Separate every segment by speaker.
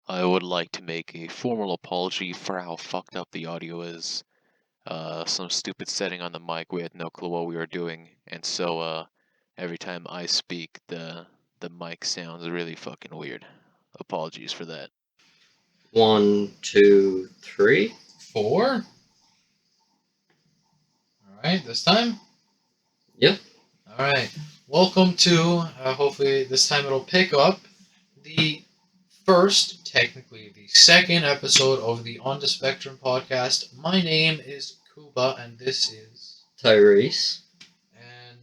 Speaker 1: I would like to make a formal apology for how fucked up the audio is. Some stupid setting on the mic, we had no clue what we were doing, and so every time I speak, the mic sounds really fucking weird. Apologies for that.
Speaker 2: 1, 2, 3.
Speaker 3: 4? Alright, this time?
Speaker 2: Yep.
Speaker 3: Alright, welcome to, hopefully this time it'll pick up, the first, technically the second episode of the On the Spectrum podcast. My name is Kuba, and this is...
Speaker 2: Tyrese.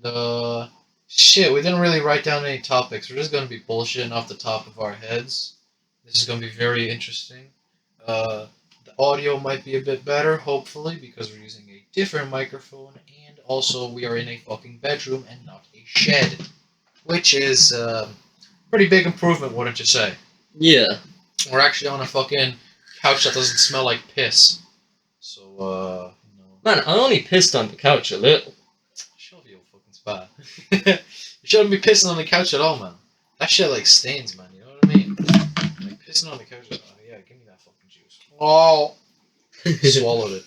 Speaker 3: And, shit, we didn't really write down any topics. We're just gonna be bullshitting off the top of our heads. This is gonna be very interesting. The audio might be a bit better, hopefully, because we're using a different microphone, and also we are in a fucking bedroom and not a shed, which is pretty big improvement, wouldn't you say?
Speaker 2: Yeah.
Speaker 3: We're actually on a fucking couch that doesn't smell like piss. So,
Speaker 2: Man, I only pissed on the couch a little.
Speaker 3: shut up, you old fucking spot. You shouldn't be pissing on the couch at all, man. That shit, like, stains, man, you know what I mean? Like, pissing on the couch, oh, yeah, give me that fucking juice. Oh! Swallowed it.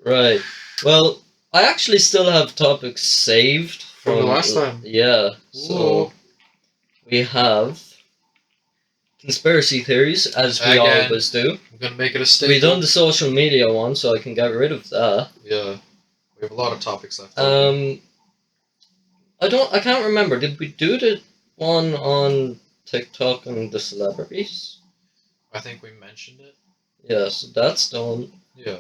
Speaker 2: Right. Well, I actually still have topics saved
Speaker 3: From the last time?
Speaker 2: Yeah. So
Speaker 3: Ooh.
Speaker 2: we have conspiracy theories, as we
Speaker 3: Again.
Speaker 2: always do.
Speaker 3: I'm gonna make it a staple.
Speaker 2: We done the social media one, so I can get rid of that.
Speaker 3: Yeah. We have a lot of topics left.
Speaker 2: I can't remember. Did we do the one on TikTok and the celebrities?
Speaker 3: I think we mentioned it.
Speaker 2: Yeah, so that's done.
Speaker 3: Yeah.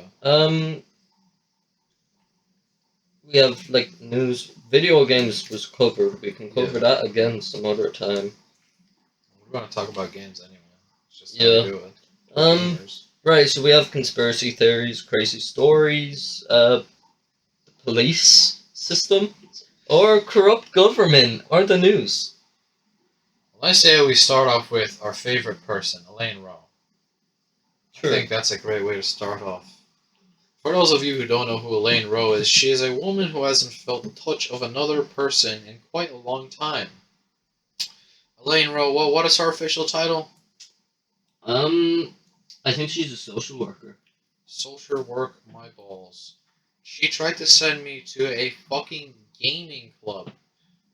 Speaker 2: We have like news, video games was covered. We can cover that again some other time.
Speaker 3: We're gonna talk about games anyway. It's just
Speaker 2: Yeah.
Speaker 3: how we do it. Gamers.
Speaker 2: Right. So we have conspiracy theories, crazy stories, the police system, or corrupt government, or the news.
Speaker 3: Well, I say we start off with our favorite person, Elaine Rowe.
Speaker 2: Sure.
Speaker 3: I think that's a great way to start off. For those of you who don't know who Elaine Rowe is, she is a woman who hasn't felt the touch of another person in quite a long time. Elaine Rowe, well, what is her official title?
Speaker 2: I think she's a social worker.
Speaker 3: Social work my balls. She tried to send me to a fucking gaming club.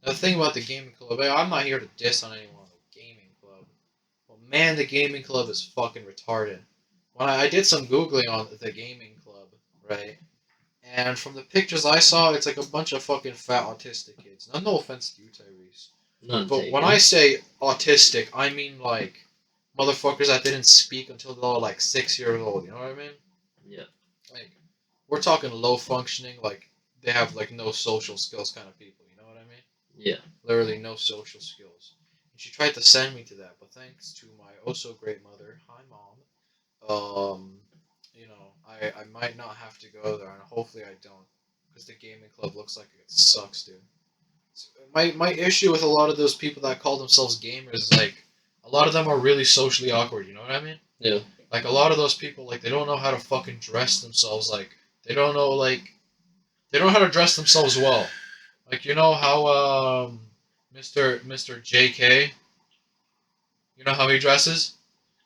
Speaker 3: Now, the thing about the gaming club, I'm not here to diss on anyone on the gaming club, but man, the gaming club is fucking retarded. When I did some googling on the gaming club, right, and from the pictures I saw, it's like a bunch of fucking fat autistic kids. Now, no offense to you, Tyrese,
Speaker 2: None
Speaker 3: but
Speaker 2: taken.
Speaker 3: when I say autistic, I mean like motherfuckers that didn't speak until they were like 6 years old. You know what I mean?
Speaker 2: Yeah.
Speaker 3: Like, we're talking low functioning, like they have like no social skills kind of people. You know what I mean?
Speaker 2: Yeah.
Speaker 3: Literally no social skills. And she tried to send me to that, but thanks to my oh so great mother, hi mom. I might not have to go there, and hopefully I don't, because the gaming club looks like it sucks, dude. So my issue with a lot of those people that call themselves gamers is like a lot of them are really socially awkward. You know what I mean?
Speaker 2: Yeah.
Speaker 3: Like a lot of those people, like they don't know how to fucking dress themselves. Like they don't know they don't know how to dress themselves well. Like you know how Mr. JK, you know how he dresses,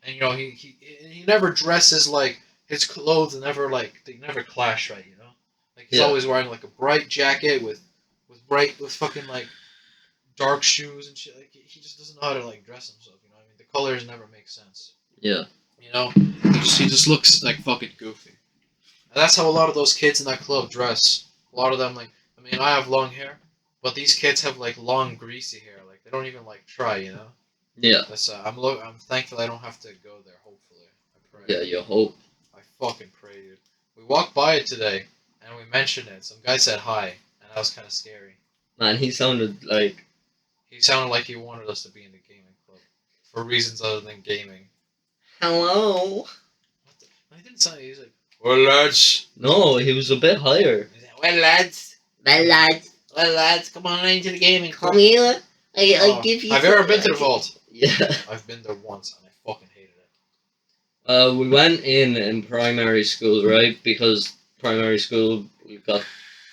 Speaker 3: and you know he never dresses like his clothes never like they never clash right. You know, like he's
Speaker 2: Yeah.
Speaker 3: always wearing like a bright jacket with fucking like dark shoes and shit. Like he just doesn't know how to like dress himself. You know what I mean? The colors never make sense.
Speaker 2: Yeah.
Speaker 3: You know, he just looks like fucking goofy. And that's how a lot of those kids in that club dress. A lot of them, like, I mean, I have long hair, but these kids have like long, greasy hair. Like they don't even like try, you know.
Speaker 2: Yeah.
Speaker 3: That's I'm thankful I don't have to go there. Hopefully, I pray.
Speaker 2: Yeah. You hope.
Speaker 3: I fucking pray, dude. We walked by it today, and we mentioned it. Some guy said hi, and that was kind of scary.
Speaker 2: Man, he sounded like.
Speaker 3: He sounded like he wanted us to be in the gaming club for reasons other than gaming.
Speaker 2: Hello.
Speaker 3: What the? He didn't sound. He was like, "Well, lads."
Speaker 2: No, he was a bit higher.
Speaker 3: He said, "Well, lads.
Speaker 4: Well, lads,
Speaker 3: Well, lads, come on into the gaming club."
Speaker 4: come here. I
Speaker 3: Oh,
Speaker 4: give you.
Speaker 3: have you ever been to the vault?
Speaker 2: Yeah.
Speaker 3: I've been there once, and I fucking hated it.
Speaker 2: We went in primary school, right? Because primary school we got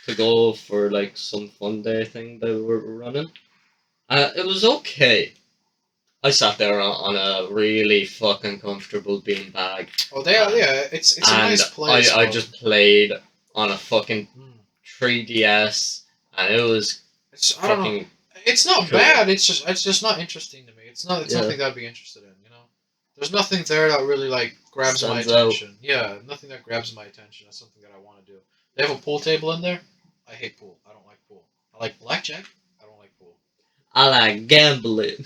Speaker 2: to go for like some fun day thing that we were running. It was okay. I sat there on a really fucking comfortable beanbag,
Speaker 3: Oh, yeah. It's a
Speaker 2: and
Speaker 3: nice place.
Speaker 2: I
Speaker 3: but-
Speaker 2: just played on a fucking
Speaker 3: Mm.
Speaker 2: 3DS, and it was
Speaker 3: I don't know.
Speaker 2: fucking
Speaker 3: It's not
Speaker 2: cool.
Speaker 3: bad. It's just not interesting to me. It's
Speaker 2: Yeah.
Speaker 3: nothing that I'd be interested in. You know, there's nothing there that really like grabs my
Speaker 2: Stands out.
Speaker 3: attention. Yeah, nothing that grabs my attention. That's something that I want to do. They have a pool table in there. I hate pool. I don't like pool. I like blackjack. I don't like pool.
Speaker 2: I like gambling.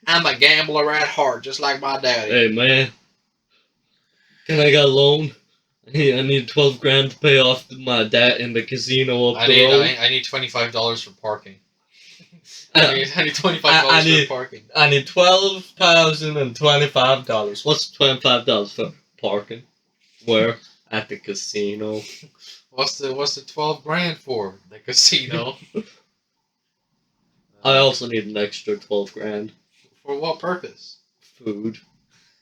Speaker 3: I'm a gambler at heart, just like my daddy.
Speaker 2: Hey man, can I get a loan? I need 12 grand to pay off my debt in the casino up
Speaker 3: I
Speaker 2: the
Speaker 3: need
Speaker 2: road.
Speaker 3: I need $25 for parking.
Speaker 2: Uh,
Speaker 3: I need $25
Speaker 2: I need-
Speaker 3: for parking.
Speaker 2: I need $12,025. What's $25 for parking? Where? At the casino.
Speaker 3: What's the 12 grand for? The casino.
Speaker 2: I also need an extra 12 grand.
Speaker 3: For what purpose?
Speaker 2: Food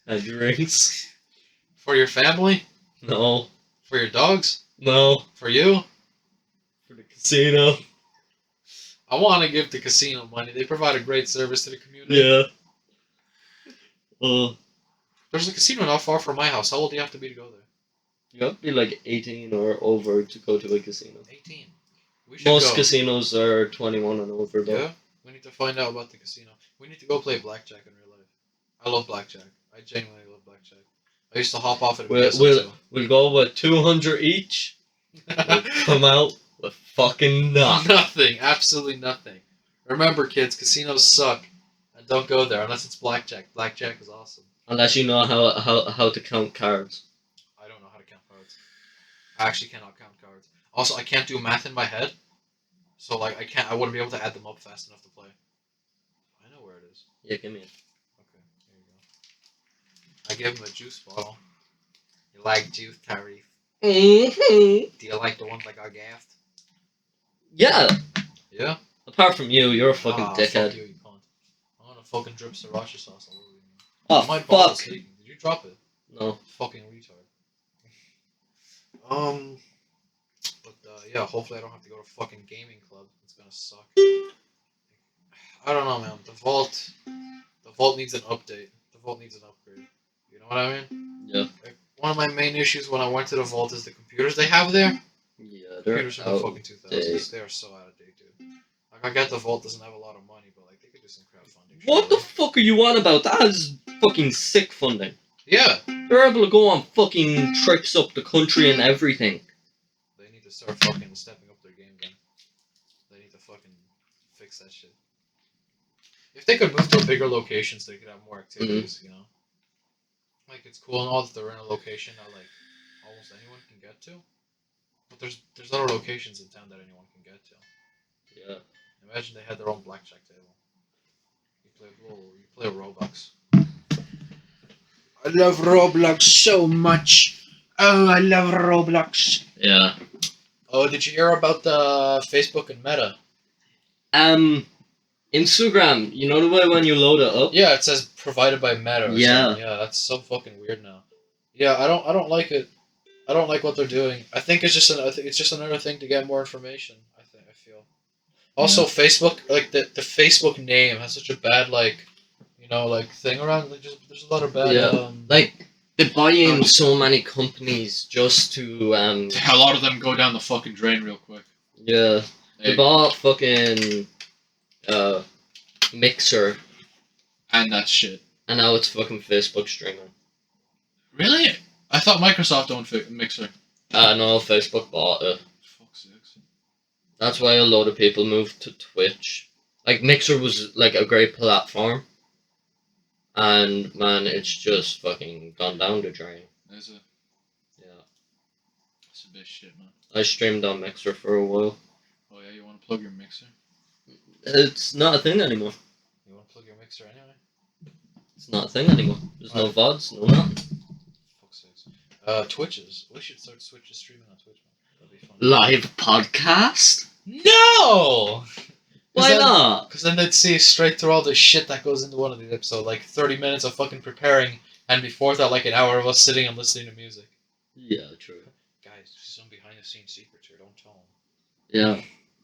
Speaker 2: and drinks.
Speaker 3: For your family?
Speaker 2: No,
Speaker 3: For your dogs?
Speaker 2: no,
Speaker 3: For you?
Speaker 2: for the casino.
Speaker 3: I want to give the casino money. They provide a great service to the community.
Speaker 2: Yeah.
Speaker 3: There's a casino not far from my house. How old do you have to be to go there?
Speaker 2: You have to be like 18 or over to go to a casino.
Speaker 3: 18. We should
Speaker 2: Most
Speaker 3: go.
Speaker 2: casinos are 21 and over though.
Speaker 3: Yeah? We need to find out about the casino. We need to go play blackjack in real life. I love blackjack. I genuinely love blackjack. I used to hop off at a PSO
Speaker 2: We'll go with 200 each. We'll come out with fucking nothing.
Speaker 3: Nothing. Absolutely nothing. Remember, kids, casinos suck. And don't go there unless it's blackjack. Blackjack is awesome.
Speaker 2: Unless you know how to count cards.
Speaker 3: I don't know how to count cards. I actually cannot count cards. Also, I can't do math in my head. So, like, I wouldn't be able to add them up fast enough to play. I know where it is.
Speaker 2: Yeah, give me it.
Speaker 3: Okay, here you go. I gave him a juice bottle. You like juice, Tyrese?
Speaker 2: Mm-hmm.
Speaker 3: Do you like the ones that got gassed?
Speaker 2: Yeah.
Speaker 3: Yeah?
Speaker 2: Apart from you, you're a fucking
Speaker 3: Ah,
Speaker 2: dickhead.
Speaker 3: Fuck you, you cunt. I'm gonna fucking drip sriracha sauce all over you.
Speaker 2: Oh,
Speaker 3: My ball is
Speaker 2: fuck.
Speaker 3: leaking. Did you drop it?
Speaker 2: No.
Speaker 3: Fucking retard. But yeah, hopefully I don't have to go to fucking gaming club. It's gonna suck. I don't know, man. The vault needs an update. The vault needs an upgrade. You know what I mean?
Speaker 2: Yeah.
Speaker 3: Like, one of my main issues when I went to the vault is the computers they have there.
Speaker 2: Yeah, they're
Speaker 3: Computers from the
Speaker 2: out.
Speaker 3: fucking 2000s. They are so out of date, dude. Like, I get the vault doesn't have a lot of money, but like they could do some crowdfunding.
Speaker 2: What the
Speaker 3: shit.
Speaker 2: fuck are you on about? That is fucking sick funding.
Speaker 3: Yeah.
Speaker 2: They're able to go on fucking trips up the country and everything.
Speaker 3: They need to start fucking stepping up their game then. They need to fucking fix that shit. If they could move to a bigger location so they could have more activities, you know? Like, it's cool and all that they're in a location that, like, almost anyone can get to. But there's other locations in town that anyone can get to.
Speaker 2: Yeah.
Speaker 3: Imagine they had their own blackjack table. You play Roblox. I love Roblox so much. Oh, I love Roblox.
Speaker 2: Yeah.
Speaker 3: Oh, did you hear about the Facebook and Meta?
Speaker 2: Instagram, you know the way when you load it up?
Speaker 3: Yeah, it says provided by Meta. Or
Speaker 2: Yeah.
Speaker 3: something. Yeah, that's so fucking weird now. Yeah, I don't like it. I don't like what they're doing. I think it's just another thing to get more information. I feel. Also, Facebook, like the Facebook name has such a bad like, you know, like thing around. Like, there's a lot of bad.
Speaker 2: Yeah. Like, they buy in so many companies just to,
Speaker 3: a lot of them go down the fucking drain real quick.
Speaker 2: yeah. They bought fucking, Mixer,
Speaker 3: And that shit.
Speaker 2: and now it's fucking Facebook streaming.
Speaker 3: Really? I thought Microsoft owned Mixer.
Speaker 2: No, Facebook bought it.
Speaker 3: Fuck's sakes.
Speaker 2: That's why a lot of people moved to Twitch. Like, Mixer was, like, a great platform. And, man, it's just fucking gone down the drain.
Speaker 3: Is it?
Speaker 2: Yeah.
Speaker 3: It's a bit shit, man.
Speaker 2: I streamed on Mixer for a while.
Speaker 3: Oh yeah, you want to plug your mixer?
Speaker 2: It's not a thing anymore.
Speaker 3: You want to plug your mixer anyway?
Speaker 2: It's not a thing anymore. There's no VODs, no nothing.
Speaker 3: Fuck's sakes. Twitches. We should start streaming on Twitch, man. That'd be fun.
Speaker 2: Live podcast?
Speaker 3: No!
Speaker 2: Why not?
Speaker 3: Because then they'd see straight through all the shit that goes into one of these episodes. Like 30 minutes of fucking preparing, and before that, like an hour of us sitting and listening to music.
Speaker 2: Yeah, true.
Speaker 3: Guys, some behind the scenes secrets here. Don't tell them.
Speaker 2: Yeah.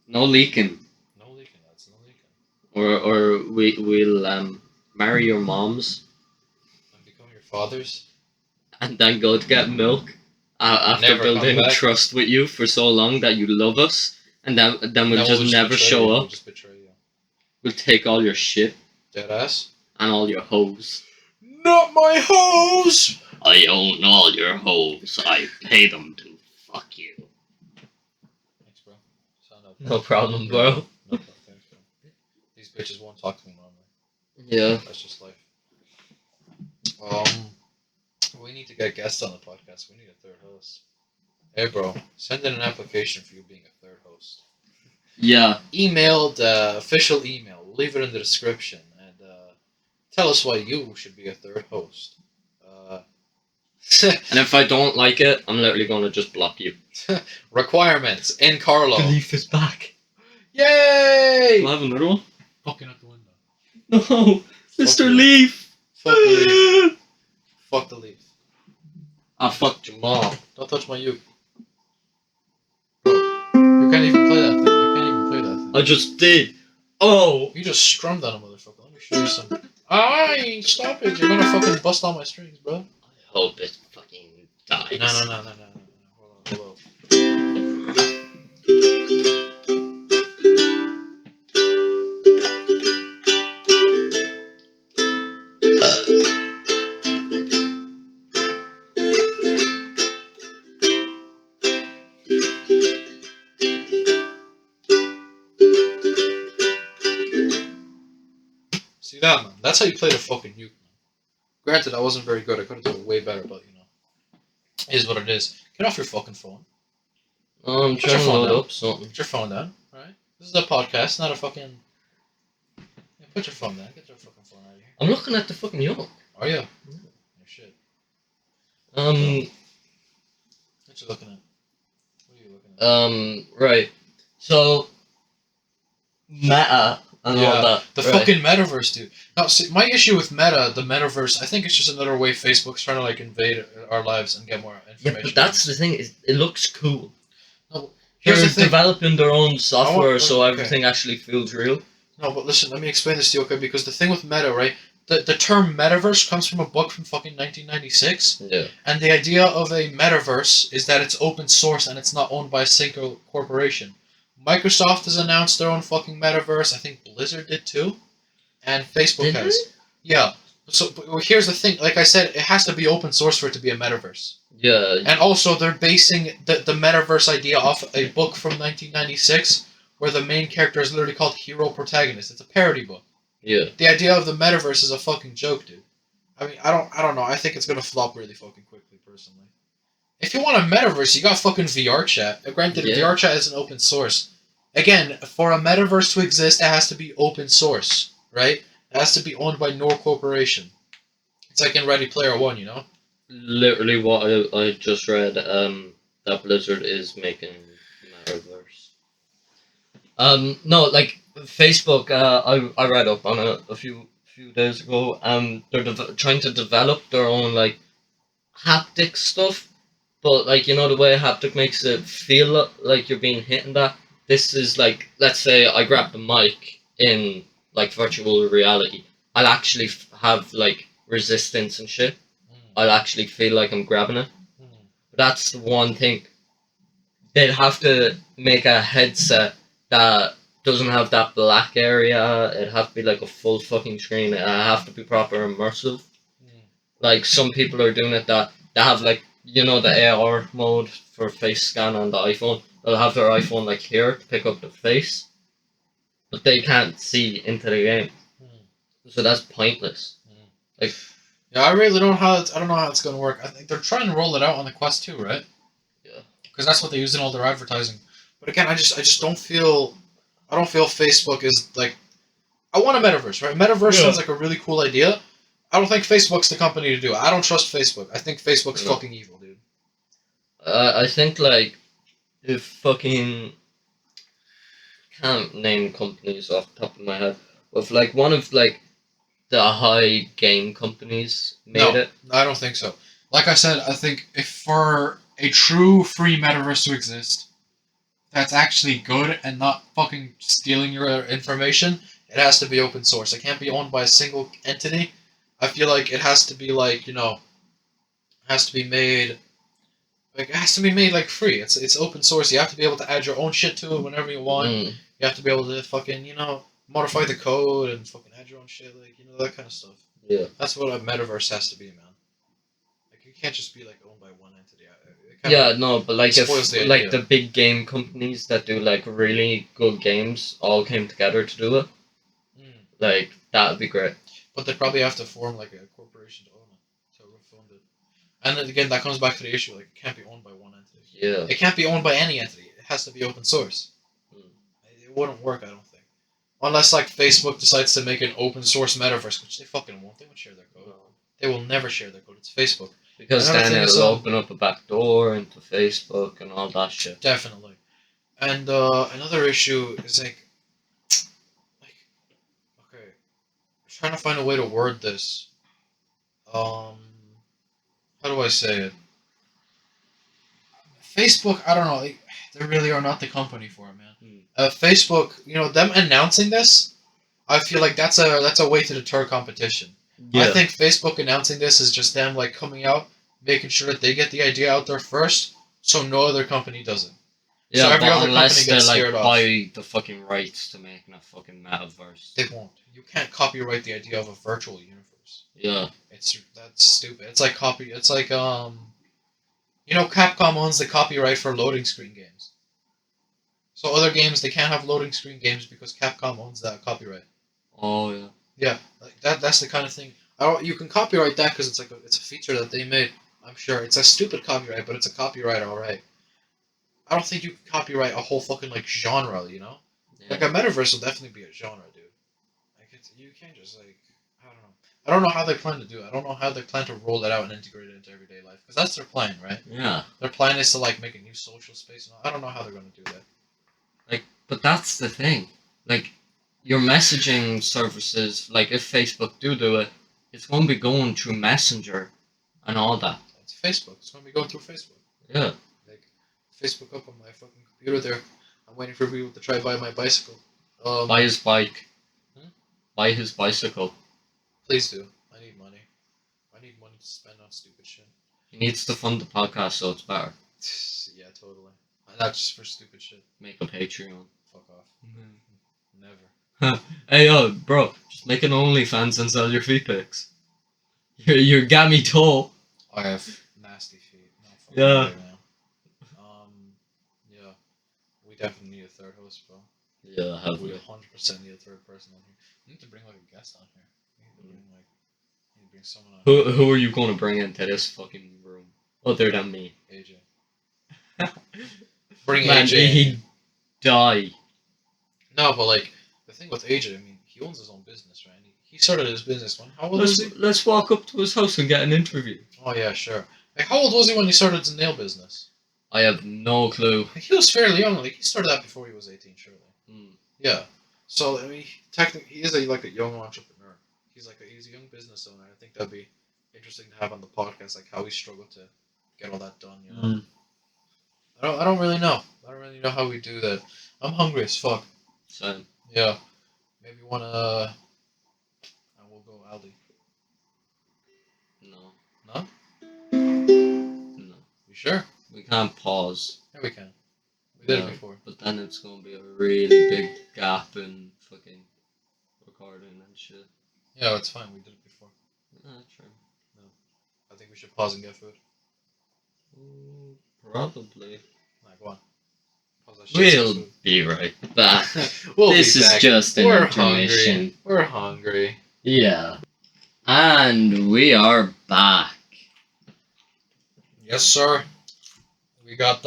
Speaker 2: No leaking.
Speaker 3: No leaking, lads. No leaking.
Speaker 2: Or we'll marry your moms,
Speaker 3: And become your fathers.
Speaker 2: and then go to get milk after
Speaker 3: Never come
Speaker 2: building
Speaker 3: back.
Speaker 2: trust with you for so long that you love us, and then we'll
Speaker 3: Then
Speaker 2: just never
Speaker 3: betray
Speaker 2: show
Speaker 3: you.
Speaker 2: up.
Speaker 3: We'll just betray you.
Speaker 2: We'll take all your shit
Speaker 3: Dead ass.
Speaker 2: and all your hoes.
Speaker 3: Not my hose!
Speaker 2: I own all your hoes. I pay them to fuck you.
Speaker 3: Thanks, bro. Sound up.
Speaker 2: No problem, bro.
Speaker 3: No problem. Thanks, bro. These bitches won't talk to me normally.
Speaker 2: Yeah.
Speaker 3: That's just life. We need to get guests on the podcast. We need a third host. Hey, bro. Send in an application for you being a third host.
Speaker 2: Yeah.
Speaker 3: Email the official email. We'll leave it in the description. And tell us why you should be a third host.
Speaker 2: And if I don't like it, I'm literally gonna just block you.
Speaker 3: Requirements in Carlo.
Speaker 2: Leaf is back.
Speaker 3: Yay!
Speaker 2: Do I have another one?
Speaker 3: Fucking out the window.
Speaker 2: No, Mr.
Speaker 3: you.
Speaker 2: Leaf.
Speaker 3: Fuck the leaf. Fuck the leaf.
Speaker 2: I fucked your mom.
Speaker 3: Don't touch my uke. Bro, you can't even play that thing. You can't even play that thing.
Speaker 2: I just did. Oh.
Speaker 3: You just strummed on a motherfucker. Let me show you some. Aye, stop it. You're gonna fucking bust all my strings, bro.
Speaker 2: I hope it fucking dies.
Speaker 3: No. Hold on. See that, man? That's how you play the fucking uke, man. Granted, I wasn't very good. I could have done it way better, but, you know. It is what it is. Get off your fucking phone.
Speaker 2: I'm
Speaker 3: Put your
Speaker 2: trying to
Speaker 3: phone
Speaker 2: load
Speaker 3: down.
Speaker 2: up something.
Speaker 3: Put your phone down, alright? This is a podcast, not a fucking... Yeah, put your phone down. Get your fucking phone out of here.
Speaker 2: I'm looking at the fucking yoke.
Speaker 3: Are you? Oh, shit.
Speaker 2: Um,
Speaker 3: What you looking at? What are you looking at?
Speaker 2: right. So, Meta and all
Speaker 3: Yeah,
Speaker 2: that.
Speaker 3: The
Speaker 2: right.
Speaker 3: fucking metaverse, dude. Now, see, my issue with Meta, the metaverse, I think it's just another way Facebook's trying to, like, invade our lives and get more
Speaker 2: Yeah,
Speaker 3: information.
Speaker 2: but that's the thing, is it looks cool.
Speaker 3: No,
Speaker 2: They're
Speaker 3: here's the thing.
Speaker 2: developing their own software so
Speaker 3: okay.
Speaker 2: everything actually feels real.
Speaker 3: No, but listen, let me explain this to you, okay? Because the thing with Meta, right? The term metaverse comes from a book from fucking 1996.
Speaker 2: Yeah.
Speaker 3: And the idea of a metaverse is that it's open source and it's not owned by a single corporation. Microsoft has announced their own fucking metaverse. I think Blizzard did too. And Facebook
Speaker 2: Did
Speaker 3: has.
Speaker 2: they?
Speaker 3: Yeah. So but here's the thing. Like I said, it has to be open source for it to be a metaverse.
Speaker 2: Yeah.
Speaker 3: And also, they're basing the metaverse idea off a book from 1996 where the main character is literally called Hero Protagonist. It's a parody book.
Speaker 2: Yeah.
Speaker 3: The idea of the metaverse is a fucking joke, dude. I mean, I don't know. I think it's gonna flop really fucking quickly, personally. If you want a metaverse, you got fucking VR chat. Granted,
Speaker 2: Yeah.
Speaker 3: VR chat isn't open source. Again, for a metaverse to exist, it has to be open source, right? It has to be owned by no corporation. It's like in Ready Player One, you know?
Speaker 2: Literally what I just read, that Blizzard is making Metaverse. No, like, Facebook, I read up on it a few days ago, they're trying to develop their own, like, haptic stuff, but, like, you know the way haptic makes it feel like you're being hit and that? This is, like, let's say I grab the mic in, like, virtual reality. I'll actually have, like, resistance and shit. I'll actually feel like I'm grabbing it. That's the one thing. They'd have to make a headset that doesn't have that black area. It'd have to be like a full fucking screen. It'd have to be proper immersive. Like some people are doing it that they have like, you know, the AR mode for face scan on the iPhone. They'll have their iPhone like here to pick up the face, but they can't see into the game. So that's pointless. Like,
Speaker 3: yeah, I really don't know how I don't know how it's gonna work. I think they're trying to roll it out on the Quest 2, right?
Speaker 2: Yeah.
Speaker 3: Because that's what they use in all their advertising. But again, I just don't feel Facebook is like. I want a metaverse, right? Metaverse
Speaker 2: Yeah.
Speaker 3: sounds like a really cool idea. I don't think Facebook's the company to do it. I don't trust Facebook. I think Facebook's
Speaker 2: No.
Speaker 3: fucking evil, dude.
Speaker 2: I think like if fucking can't name companies off the top of my head, but if like one of like the high game companies made it.
Speaker 3: No, I don't think so. Like I said, I think if for a true free metaverse to exist, that's actually good and not fucking stealing your information, it has to be open source. It can't be owned by a single entity. I feel like it has to be like has to be made like it has to be made like free. It's open source. You have to be able to add your own shit to it whenever you want.
Speaker 2: Mm.
Speaker 3: You have to be able to fucking modify the code and fucking add your own shit, like that kind of stuff.
Speaker 2: Yeah.
Speaker 3: That's what a metaverse has to be, man. Like you can't just be like owned by one entity.
Speaker 2: Yeah, no, but like if
Speaker 3: spoils the
Speaker 2: like
Speaker 3: idea.
Speaker 2: the big game companies that do like really good games all came together to do it,
Speaker 3: Mm.
Speaker 2: like that would be great.
Speaker 3: But they probably have to form like a corporation to own it, to fund it. And then again, that comes back to the issue: like it can't be owned by one entity.
Speaker 2: Yeah.
Speaker 3: It can't be owned by any entity. It has to be open source.
Speaker 2: Mm.
Speaker 3: It wouldn't work, I don't think. Unless like Facebook decides to make an open source metaverse, which they fucking won't. They won't share their code.
Speaker 2: No.
Speaker 3: They will never share their code. It's Facebook.
Speaker 2: Because
Speaker 3: Another
Speaker 2: then
Speaker 3: thing is,
Speaker 2: it'll open up a back door into Facebook and all that shit.
Speaker 3: Definitely. And another issue is okay, I'm trying to find a way to word this. How do I say it? Facebook, I don't know. They really are not the company for it, man. Facebook, them announcing this, I feel like that's a way to deter competition.
Speaker 2: Yeah.
Speaker 3: I think Facebook announcing this is just them like coming out, making sure that they get the idea out there first, so no other company does it.
Speaker 2: Yeah,
Speaker 3: so every
Speaker 2: but
Speaker 3: other
Speaker 2: unless
Speaker 3: company
Speaker 2: they
Speaker 3: gets
Speaker 2: like
Speaker 3: scared off.
Speaker 2: buy the fucking rights to making a fucking metaverse.
Speaker 3: They won't. You can't copyright the idea of a virtual universe.
Speaker 2: Yeah.
Speaker 3: That's stupid. It's like Capcom owns the copyright for loading screen games. So other games they can't have loading screen games because Capcom owns that copyright.
Speaker 2: Oh yeah.
Speaker 3: Yeah, like that's the kind of thing. You can copyright that because it's it's a feature that they made. I'm sure it's a stupid copyright, but it's a copyright, all right. I don't think you can copyright a whole fucking genre,
Speaker 2: Yeah.
Speaker 3: Like a metaverse will definitely be a genre, dude. Like you can't just I don't know. I don't know how they plan to do it. I don't know how they plan to roll it out and integrate it into everyday life because that's their plan, right?
Speaker 2: Yeah.
Speaker 3: Their plan is to make a new social space. I don't know how they're going to do that.
Speaker 2: But that's the thing. Like, your messaging services, like if Facebook do it, it's going to be going through Messenger and all that.
Speaker 3: It's Facebook. It's going to be going through Facebook.
Speaker 2: Yeah.
Speaker 3: Like Facebook up on my fucking computer there. I'm waiting for people to try buy my bicycle.
Speaker 2: Buy his bike.
Speaker 3: Hmm?
Speaker 2: Buy his bicycle.
Speaker 3: Please do. I need money. I need money to spend on stupid shit.
Speaker 2: He needs to fund the podcast so it's better.
Speaker 3: Yeah, totally. Not just for stupid shit.
Speaker 2: Make a Patreon.
Speaker 3: Fuck off. Never.
Speaker 2: Hey yo, bro, just make an OnlyFans and sell your feet pics. You're gammy tall.
Speaker 3: I have nasty feet. No, fuck
Speaker 2: Yeah.
Speaker 3: way, man. Yeah. We definitely need a third host, bro.
Speaker 2: Yeah, have
Speaker 3: We
Speaker 2: we?
Speaker 3: 100% need a third person on here. We need to bring a guest on here. We need to bring someone on
Speaker 2: Who are you going to bring into this fucking room? Other than me.
Speaker 3: here. AJ. Bring
Speaker 2: Man,
Speaker 3: AJ.
Speaker 2: he'd die.
Speaker 3: No, but the thing with AJ, I mean, he owns his own business, right? He started his business when? How old was he?
Speaker 2: Let's walk up to his house and get an interview.
Speaker 3: Oh yeah, sure. How old was he when he started his nail business?
Speaker 2: I have no clue.
Speaker 3: He was fairly young. He started that before he was 18, surely.
Speaker 2: Hmm.
Speaker 3: Yeah. So I mean, technically, he is a young entrepreneur. He's a young business owner. I think that'd be interesting to have on the podcast, how he struggled to get all that done.
Speaker 2: Mm.
Speaker 3: I don't really know. I don't really know how we do that. I'm hungry as fuck.
Speaker 2: Same.
Speaker 3: Yeah. Maybe wanna. We'll go Aldi.
Speaker 2: No.
Speaker 3: No?
Speaker 2: No.
Speaker 3: You sure?
Speaker 2: We can't pause.
Speaker 3: Yeah, we can. We did
Speaker 2: Yeah.
Speaker 3: it before.
Speaker 2: But then it's going to be a really big gap in fucking recording and shit.
Speaker 3: Yeah, it's fine. We did it before.
Speaker 2: True.
Speaker 3: I think we should pause and get food.
Speaker 2: Probably.
Speaker 3: Go on. Pause that shit,
Speaker 2: We'll
Speaker 3: some food.
Speaker 2: be right back.
Speaker 3: We'll
Speaker 2: This
Speaker 3: be
Speaker 2: is
Speaker 3: back.
Speaker 2: just an
Speaker 3: We're
Speaker 2: intermission.
Speaker 3: hungry. We're hungry.
Speaker 2: Yeah. And we are back.
Speaker 3: Yes, sir. We got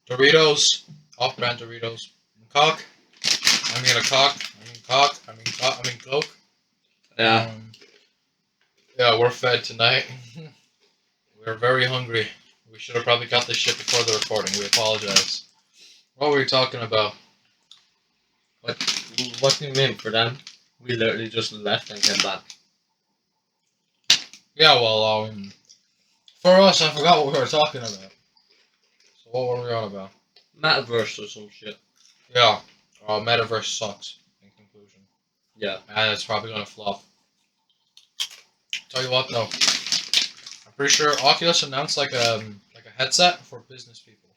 Speaker 3: Doritos, off-brand Doritos, cock. I mean a cock. I mean Coke.
Speaker 2: Yeah.
Speaker 3: Yeah, we're fed tonight. We're very hungry. We should have probably got this shit before the recording. We apologize. What were we talking about?
Speaker 2: What do you mean for them? We literally just left and came back.
Speaker 3: Yeah, well, for us, I forgot what we were talking about. So what were we on about?
Speaker 2: Metaverse or some shit.
Speaker 3: Yeah, Metaverse sucks.
Speaker 2: Yeah.
Speaker 3: And it's probably gonna flop. Tell you what though, I'm pretty sure Oculus announced like a headset for business people,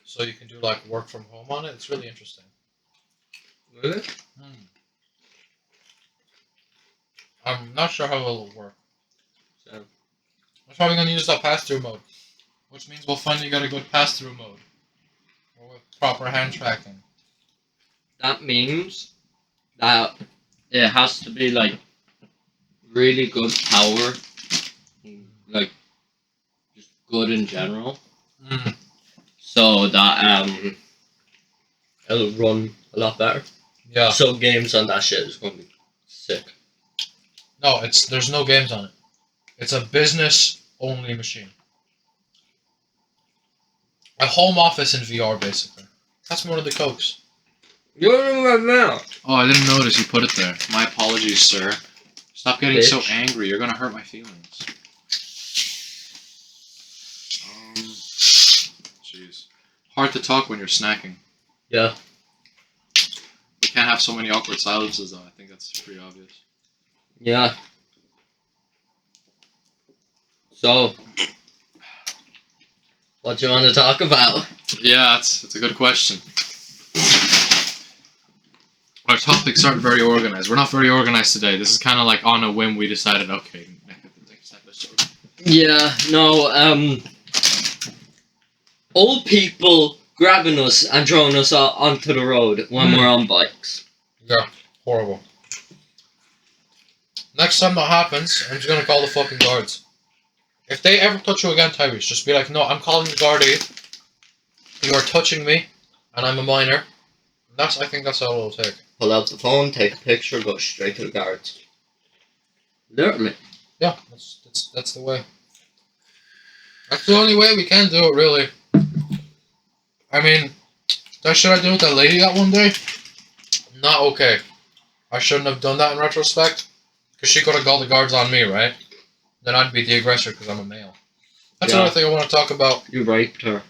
Speaker 3: so you can do like work from home on it. It's really interesting.
Speaker 2: Really?
Speaker 3: I'm not sure how it'll work.
Speaker 2: So,
Speaker 3: I'm probably gonna use the pass-through mode, which means we'll finally get a good pass-through mode, or with proper hand tracking.
Speaker 2: that means that it has to be like really good power, like just good in general, so that it'll run a lot better.
Speaker 3: Yeah.
Speaker 2: So games on that shit is gonna be sick.
Speaker 3: No, there's no games on it. It's a business-only machine. A home office in VR, basically. That's one of the cokes.
Speaker 2: You're right now.
Speaker 3: Oh, I didn't notice you put it there. My apologies, sir. Stop getting so
Speaker 2: Bitch.
Speaker 3: angry. You're gonna hurt my feelings. Jeez. Hard to talk when you're snacking.
Speaker 2: Yeah.
Speaker 3: We can't have so many awkward silences, though. I think that's pretty obvious.
Speaker 2: Yeah. So, what do you want to talk about?
Speaker 3: Yeah, that's a good question. Our topics aren't very organized. We're not very organized today. This is kind of like on a whim. We decided, okay, next episode.
Speaker 2: Yeah, no, old people grabbing us and throwing us onto the road when we're on bikes.
Speaker 3: Yeah, horrible. Next time that happens, I'm just gonna call the fucking guards. If they ever touch you again, Tyrese, just be like, no, I'm calling the guardie. You are touching me, and I'm a minor. I think that's all it'll take.
Speaker 2: Pull out the phone, take a picture, go straight to the guards. Literally.
Speaker 3: Yeah, that's the way. That's the only way we can do it, really. I mean, that shit I did with that lady that one day, not okay. I shouldn't have done that in retrospect, because she could have called the guards on me, right? Then I'd be the aggressor because I'm a male. That's
Speaker 2: Yeah.
Speaker 3: another thing I want to talk about.
Speaker 2: You raped her.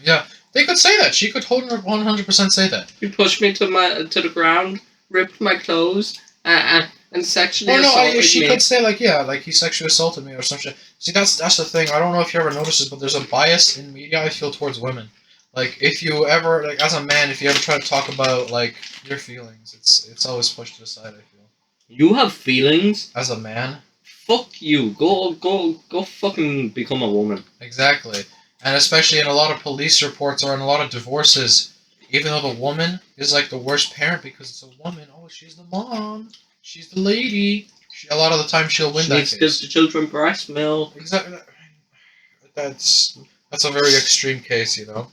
Speaker 3: Yeah, they could say that. She could 100% say that.
Speaker 2: You pushed me to the ground, ripped my clothes, and sexually
Speaker 3: Or no,
Speaker 2: assaulted
Speaker 3: she
Speaker 2: me.
Speaker 3: could say like, yeah, like he sexually assaulted me or some shit. See, that's the thing. I don't know if you ever noticed this, but there's a bias in media I feel towards women. Like, if you ever, like, as a man, if you ever try to talk about like your feelings, it's always pushed to the side. I feel.
Speaker 2: You have feelings?
Speaker 3: As a man.
Speaker 2: Fuck you. Go fucking become a woman.
Speaker 3: Exactly. And especially in a lot of police reports or in a lot of divorces, even though the woman is like the worst parent because it's a woman, oh, she's the mom, she's the lady. A lot of the time she'll win
Speaker 2: She
Speaker 3: that
Speaker 2: needs to
Speaker 3: case.
Speaker 2: give the children breast milk.
Speaker 3: Exactly. That's a very extreme case, you know.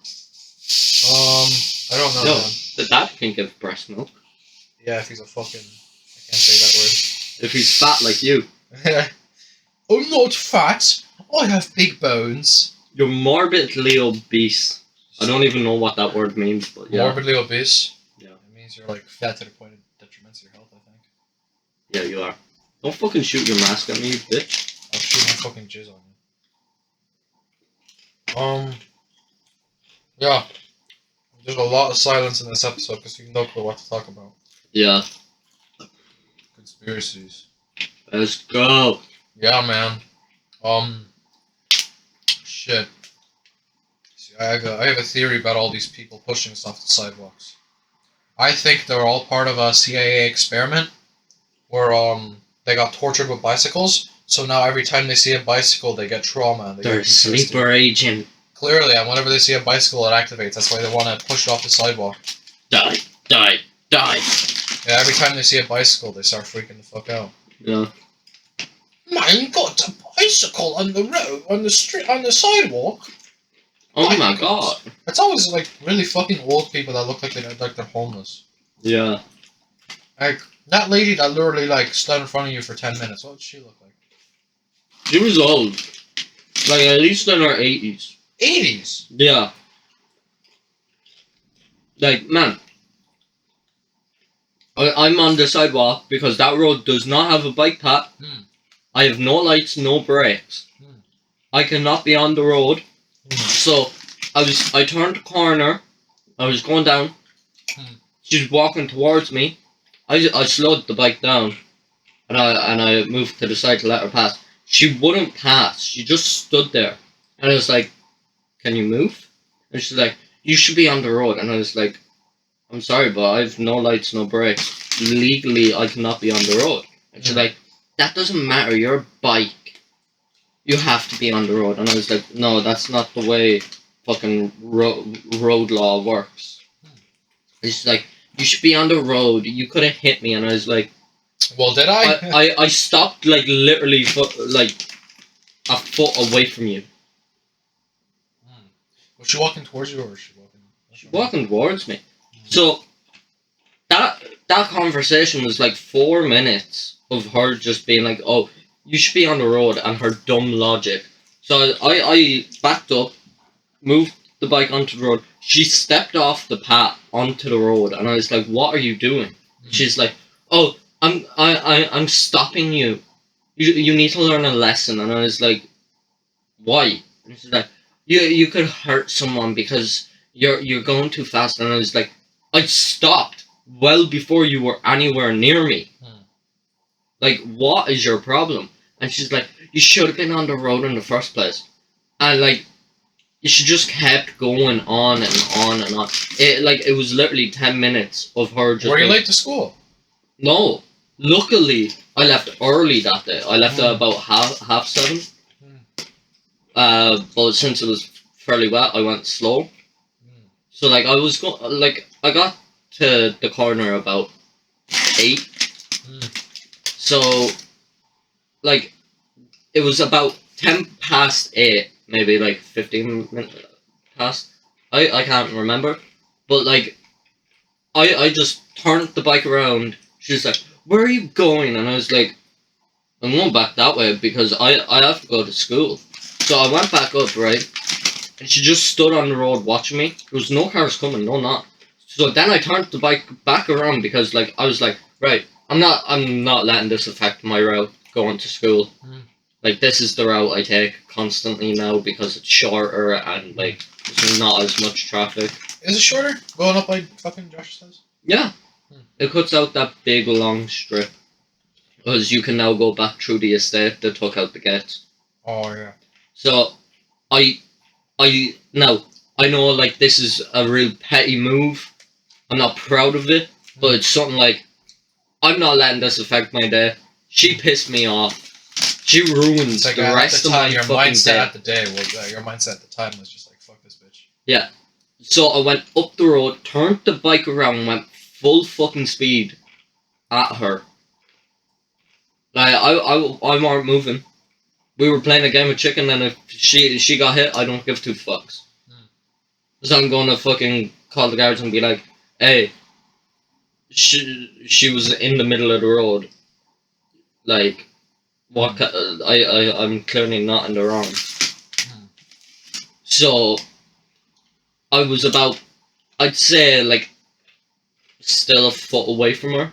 Speaker 3: I don't know.
Speaker 2: No,
Speaker 3: Man.
Speaker 2: the dad can give breast milk.
Speaker 3: Yeah, if he's a fucking, I can't say
Speaker 2: If he's fat like you.
Speaker 3: that word. I'm not fat. I have big bones.
Speaker 2: You're morbidly obese. I don't even know what that word means, but yeah.
Speaker 3: Morbidly obese.
Speaker 2: Yeah.
Speaker 3: It means you're like fat to the point of detriment to your health. I think.
Speaker 2: Yeah, you are. Don't fucking shoot your mask at me, you bitch.
Speaker 3: I'll shoot my fucking jizz on you. Yeah. There's a lot of silence in this episode because we have no clue what to talk about.
Speaker 2: Yeah.
Speaker 3: Conspiracies.
Speaker 2: Let's go.
Speaker 3: Yeah, man. Shit. See, I have a theory about all these people pushing us off the sidewalks. I think they're all part of a CIA experiment where they got tortured with bicycles. So now every time they see a bicycle, they get trauma. And
Speaker 2: They're a sleeper agent.
Speaker 3: Clearly, and whenever they see a bicycle, it activates. That's why they want to push it off the sidewalk.
Speaker 2: Die. Die. Die.
Speaker 3: Yeah, every time they see a bicycle, they start freaking the fuck out.
Speaker 2: Yeah.
Speaker 3: Man got a bicycle on the road, on the street, on the sidewalk.
Speaker 2: Oh
Speaker 3: My
Speaker 2: my
Speaker 3: God.
Speaker 2: god.
Speaker 3: It's always like really fucking old people that look like they're homeless.
Speaker 2: Yeah.
Speaker 3: Like that lady that literally like stood in front of you for 10 minutes. What did she look like?
Speaker 2: She was old. Like at least in her 80s.
Speaker 3: 80s.
Speaker 2: Yeah. Like, man. I'm on the sidewalk because that road does not have a bike path. I have no lights, no brakes. I cannot be on the road. So I turned the corner. I was going down. She's walking towards me. I slowed the bike down, and I moved to the side to let her pass. She wouldn't pass. She just stood there, and I was like, "Can you move?" And she's like, "You should be on the road." And I was like, "I'm sorry, but I've no lights, no brakes. Legally, I cannot be on the road." And she's like, "That doesn't matter. You're a bike. You have to be on the road." And I was like, "No, that's not the way fucking road law works." And she's like, "You should be on the road. You could have hit me." And I was like,
Speaker 3: Well, did I?
Speaker 2: I stopped like literally like a foot away from you.
Speaker 3: Was she walking towards you or was she walking?
Speaker 2: She's walking towards me. So that conversation was like 4 minutes of her just being like, "Oh, you should be on the road," and her dumb logic. So I backed up, moved the bike onto the road. She stepped off the path onto the road, and I was like, "What are you doing?" She's like, "Oh, I'm stopping you. You need to learn a lesson." And I was like, "Why?" And she's like, you could hurt someone because you're going too fast." And I was like, "I stopped well before you were anywhere near me. Like, what is your problem?" And she's like, "You should have been on the road in the first place." And like, she just kept going on and on and on. It was literally 10 minutes of her just.
Speaker 3: Were you
Speaker 2: like,
Speaker 3: late to school?
Speaker 2: No. Luckily, I left early that day. I left at about half 7. But since it was fairly wet, I went slow. So like I got to the corner about 8. So like it was about 10 past 8, maybe like 15 minutes past. I can't remember, but like I just turned the bike around. She was like, "Where are you going?" And I was like, "I'm going back that way because I have to go to school." So I went back up, right? And she just stood on the road watching me. There was no cars coming, no not. So then I turned the bike back around because like I was like, right, I'm not letting this affect my route going to school. Like this is the route I take constantly now because it's shorter and like there's not as much traffic.
Speaker 3: Is it shorter? Going up like fucking Josh's house?
Speaker 2: Yeah. It cuts out that big long strip. Because you can now go back through the estate that took out the gates.
Speaker 3: Oh yeah.
Speaker 2: So I now I know like this is a real petty move. I'm not proud of it, but it's something like I'm not letting this affect my day. She pissed me off. She ruins
Speaker 3: It's like
Speaker 2: the
Speaker 3: at
Speaker 2: rest
Speaker 3: the
Speaker 2: of
Speaker 3: time,
Speaker 2: my
Speaker 3: your
Speaker 2: fucking
Speaker 3: mindset
Speaker 2: day.
Speaker 3: at the day was your mindset at the time was just like fuck this bitch.
Speaker 2: Yeah. So I went up the road, turned the bike around, and went full fucking speed at her. Like I weren't moving. We were playing a game of chicken, and if she got hit, I don't give 2 fucks. So I'm gonna fucking call the guards and be like, "Hey, she was in the middle of the road. Like, what? I'm clearly not in the wrong." So I was about, I'd say like, still a foot away from her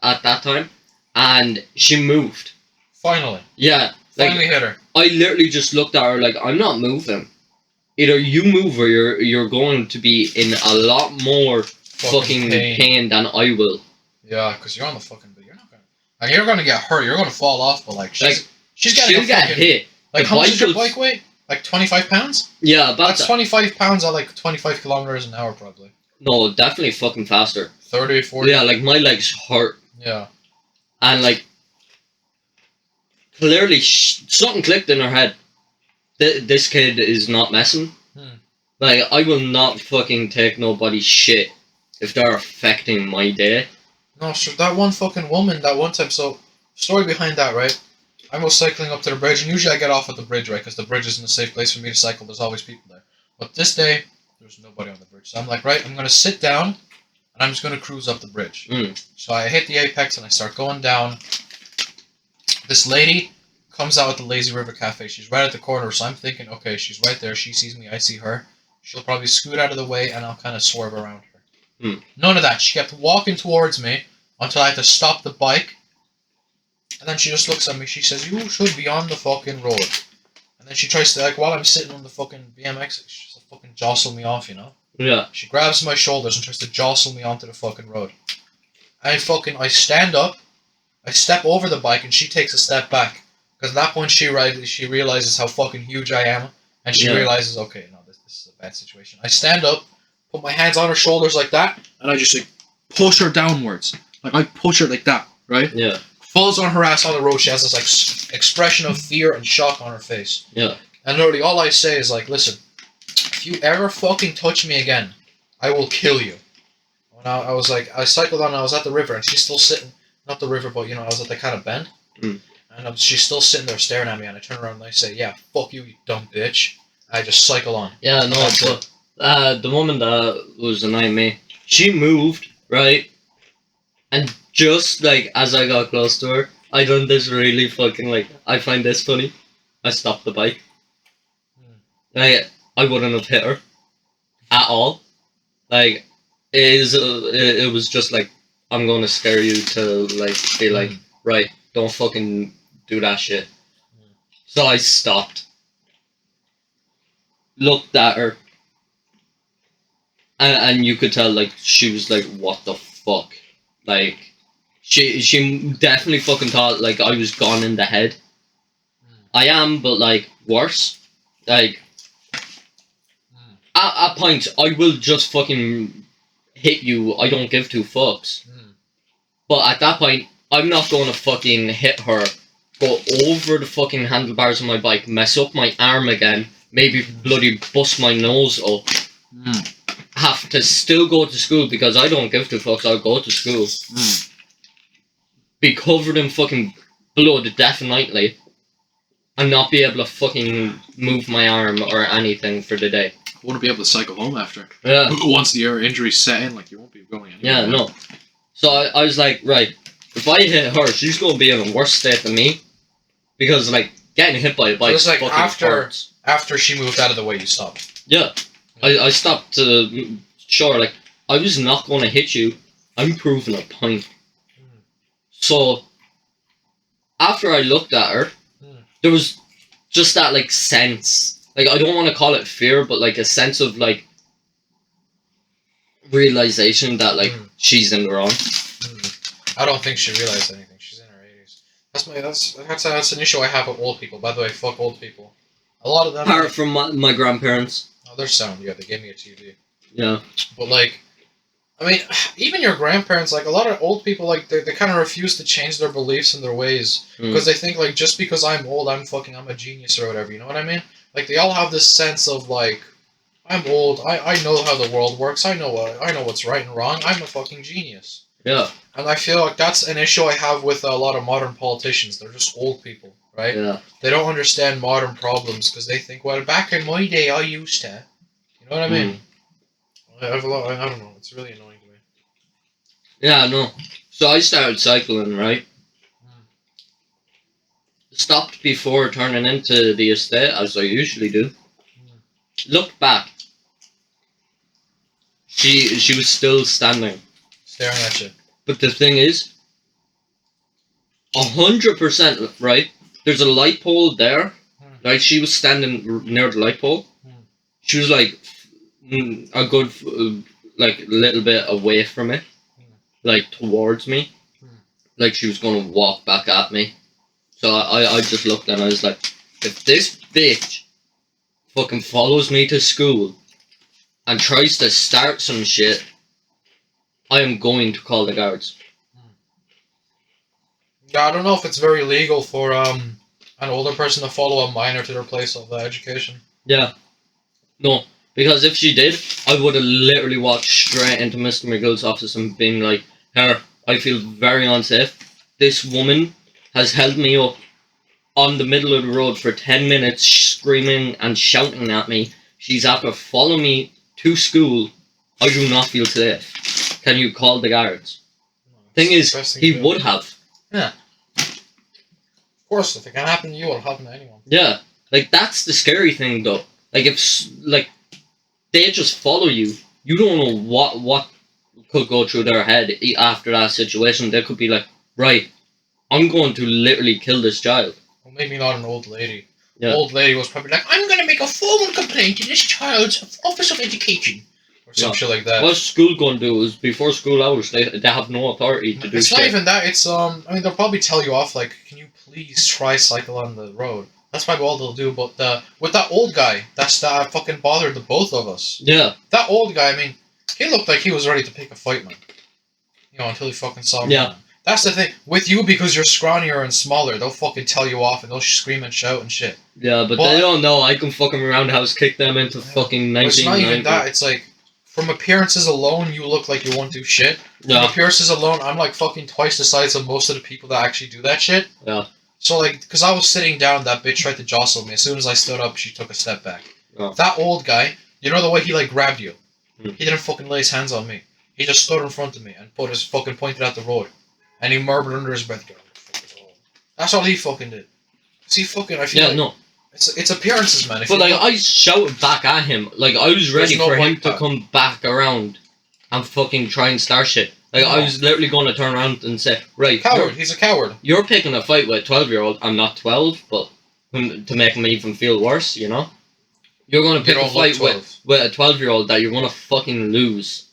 Speaker 2: at that time, and she moved.
Speaker 3: Finally.
Speaker 2: Yeah. Like,
Speaker 3: Finally hit her.
Speaker 2: I literally just looked at her like, "I'm not moving. Either you move or you're going to be in a lot more fucking pain than I will."
Speaker 3: Yeah, because you're on the fucking. But you're not gonna. Like you're gonna get hurt. You're gonna fall off. But like she's getting
Speaker 2: she'll get hit.
Speaker 3: Like
Speaker 2: The
Speaker 3: how much
Speaker 2: bike
Speaker 3: does your
Speaker 2: will-
Speaker 3: bike weigh? Like 25 pounds.
Speaker 2: Yeah, about
Speaker 3: That's
Speaker 2: that.
Speaker 3: 25 pounds at like 25 kilometers an hour probably.
Speaker 2: No, definitely fucking faster.
Speaker 3: 30, 40.
Speaker 2: Yeah, like my legs hurt,
Speaker 3: Yeah.
Speaker 2: and like clearly something clicked in her head. This kid is not messing. Like I will not fucking take nobody's shit if they're affecting my day.
Speaker 3: No, so that one fucking woman, that one time. So, story behind that, right? I was cycling up to the bridge, and usually I get off at the bridge, right? Because the bridge isn't a safe place for me to cycle. There's always people there. But this day, there's nobody on the bridge. So I'm like, right, I'm gonna sit down, and I'm just gonna cruise up the bridge. So I hit the apex, and I start going down. This lady comes out at the Lazy River Cafe. She's right at the corner, so I'm thinking, okay, she's right there. She sees me, I see her. She'll probably scoot out of the way, and I'll kind of swerve around her. None of that. She kept walking towards me until I had to stop the bike. And then she just looks at me. She says, "You should be on the fucking road." And then she tries to, like, while I'm sitting on the fucking BMX, she tries to fucking jostle me off, you know?
Speaker 2: Yeah.
Speaker 3: She grabs my shoulders and tries to jostle me onto the fucking road. I stand up, I step over the bike, and she takes a step back. Because at that point, she realizes how fucking huge I am, and she realizes, okay, no, this is a bad situation. I stand up, put my hands on her shoulders like that, and I just like push her downwards. Like I push her like that, right?
Speaker 2: Yeah.
Speaker 3: Falls on her ass on the road. She has this like expression of fear and shock on her face.
Speaker 2: Yeah.
Speaker 3: And literally, all I say is like, listen, if you ever fucking touch me again, I will kill you. When I was like, I cycled on, and I was at the river, and she's still sitting, not the river, but I was at the kind of bend.
Speaker 2: Mm.
Speaker 3: And she's still sitting there staring at me, and I turn around and I say, yeah, fuck you, you dumb bitch. I just cycle on.
Speaker 2: Yeah, no, but the woman that was annoying me, she moved, right? And just like as I got close to her, I done this really fucking like, I find this funny. I stopped the bike. Like, I wouldn't have hit her at all. Like, it was just like, I'm gonna scare you to like be like, right, don't fucking do that shit. So I stopped, looked at her, and you could tell like she was like, what the fuck? Like, she definitely fucking thought like I was gone in the head. I am, but like worse. Like, at points I will just fucking hit you. I don't give two fucks. But at that point, I'm not going to fucking hit her, go over the fucking handlebars of my bike, mess up my arm again, maybe bloody bust my nose up, have to still go to school because I don't give two fucks, I'll go to school, be covered in fucking blood definitely, and not be able to fucking move my arm or anything for the day.
Speaker 3: I wouldn't be able to cycle home after.
Speaker 2: Yeah.
Speaker 3: Once the injury set in, like, you won't be going anywhere.
Speaker 2: Yeah, no. So I was like, right, if I hit her, she's going to be in a worse state than me. Because, like, getting hit by a bike
Speaker 3: So it's like
Speaker 2: fucking hurts.
Speaker 3: after she moved out of the way, you stopped.
Speaker 2: Yeah. I stopped to show her, like, I was not going to hit you. I'm proving a point. So, after I looked at her, there was just that, like, sense. Like, I don't want to call it fear, but, like, a sense of, like, realization that, like, she's in the wrong.
Speaker 3: I don't think she realized anything. She's in her 80s. That's an issue I have with old people. By the way, fuck old people. A lot of them.
Speaker 2: Apart from my grandparents.
Speaker 3: Oh, they're sound. Yeah, they gave me a TV.
Speaker 2: Yeah.
Speaker 3: But like, I mean, even your grandparents, like a lot of old people, like they kind of refuse to change their beliefs and their ways because they think like just because I'm old, I'm a genius or whatever. You know what I mean? Like they all have this sense of like, I'm old. I know how the world works. I know what's right and wrong. I'm a fucking genius.
Speaker 2: Yeah.
Speaker 3: And I feel like that's an issue I have with a lot of modern politicians. They're just old people, right?
Speaker 2: Yeah.
Speaker 3: They don't understand modern problems because they think, well, back in my day, I used to. You know what I mean? I don't know. It's really annoying to me.
Speaker 2: Yeah, no. So I started cycling, right? Stopped before turning into the estate, as I usually do. Looked back. She was still standing.
Speaker 3: Staring at you.
Speaker 2: But the thing is, 100%, right? There's a light pole there. Right? She was standing near the light pole. She was like a good, like, little bit away from it. Like, towards me. Like, she was going to walk back at me. So I just looked and I was like, if this bitch fucking follows me to school and tries to start some shit, I am going to call the guards.
Speaker 3: Yeah, I don't know if it's very legal for an older person to follow a minor to their place of education.
Speaker 2: Yeah. No, because if she did, I would have literally walked straight into Mr. McGill's office and been like, "Her, I feel very unsafe. This woman has held me up on the middle of the road for 10 minutes screaming and shouting at me. She's after following me to school. I do not feel safe. Can you call the guards?" Thing is, he would have.
Speaker 3: Yeah. Of course, if it can happen to you, it'll happen to anyone.
Speaker 2: Yeah. Like, that's the scary thing, though. Like, if, like, they just follow you, you don't know what could go through their head after that situation. They could be like, right, I'm going to literally kill this child.
Speaker 3: Well, maybe not an old lady.
Speaker 2: Yeah.
Speaker 3: The old lady was probably like, I'm going to make a formal complaint to this child's Office of Education. Or some
Speaker 2: Yeah.
Speaker 3: shit like that.
Speaker 2: What's school going to do is before school hours, they have no authority to do
Speaker 3: It's
Speaker 2: shit.
Speaker 3: not even that. It's I mean, they'll probably tell you off like, can you please tricycle on the road? That's probably all they'll do. But with that old guy, that fucking bothered the both of us.
Speaker 2: Yeah.
Speaker 3: That old guy, I mean, he looked like he was ready to pick a fight, man. You know, until he fucking saw me.
Speaker 2: Yeah.
Speaker 3: That's the thing. With you, because you're scrawnier and smaller, they'll fucking tell you off and they'll scream and shout and shit.
Speaker 2: Yeah, but they don't know. I can fucking roundhouse kick them into fucking
Speaker 3: But it's not
Speaker 2: 1990.
Speaker 3: even that. It's like, from appearances alone, you look like you won't do shit. From
Speaker 2: Yeah.
Speaker 3: appearances alone, I'm like fucking twice the size of most of the people that actually do that shit.
Speaker 2: Yeah.
Speaker 3: So like, because I was sitting down, that bitch tried to jostle me. As soon as I stood up, she took a step back.
Speaker 2: Yeah.
Speaker 3: That old guy, you know the way he like grabbed you?
Speaker 2: Hmm.
Speaker 3: He didn't fucking lay his hands on me. He just stood in front of me and put his fucking pointed at the road. And he murmured under his breath, "Get the fuck is all." That's all he fucking did. See, fucking, I feel
Speaker 2: Yeah,
Speaker 3: like
Speaker 2: no.
Speaker 3: it's appearances, man. If
Speaker 2: But
Speaker 3: you
Speaker 2: like,
Speaker 3: look-
Speaker 2: I shouted back at him. Like, I was ready
Speaker 3: There's no
Speaker 2: for him
Speaker 3: white
Speaker 2: to
Speaker 3: back.
Speaker 2: come back around and fucking try and start shit. Like, I
Speaker 3: No.
Speaker 2: was literally going to turn around and say, right,
Speaker 3: coward. He's a coward.
Speaker 2: you're picking a fight with a 12-year-old. I'm not 12, but to make him even feel worse, you know? You're going to
Speaker 3: You
Speaker 2: pick a
Speaker 3: don't look
Speaker 2: fight
Speaker 3: 12.
Speaker 2: with a 12-year-old that you're going to fucking lose.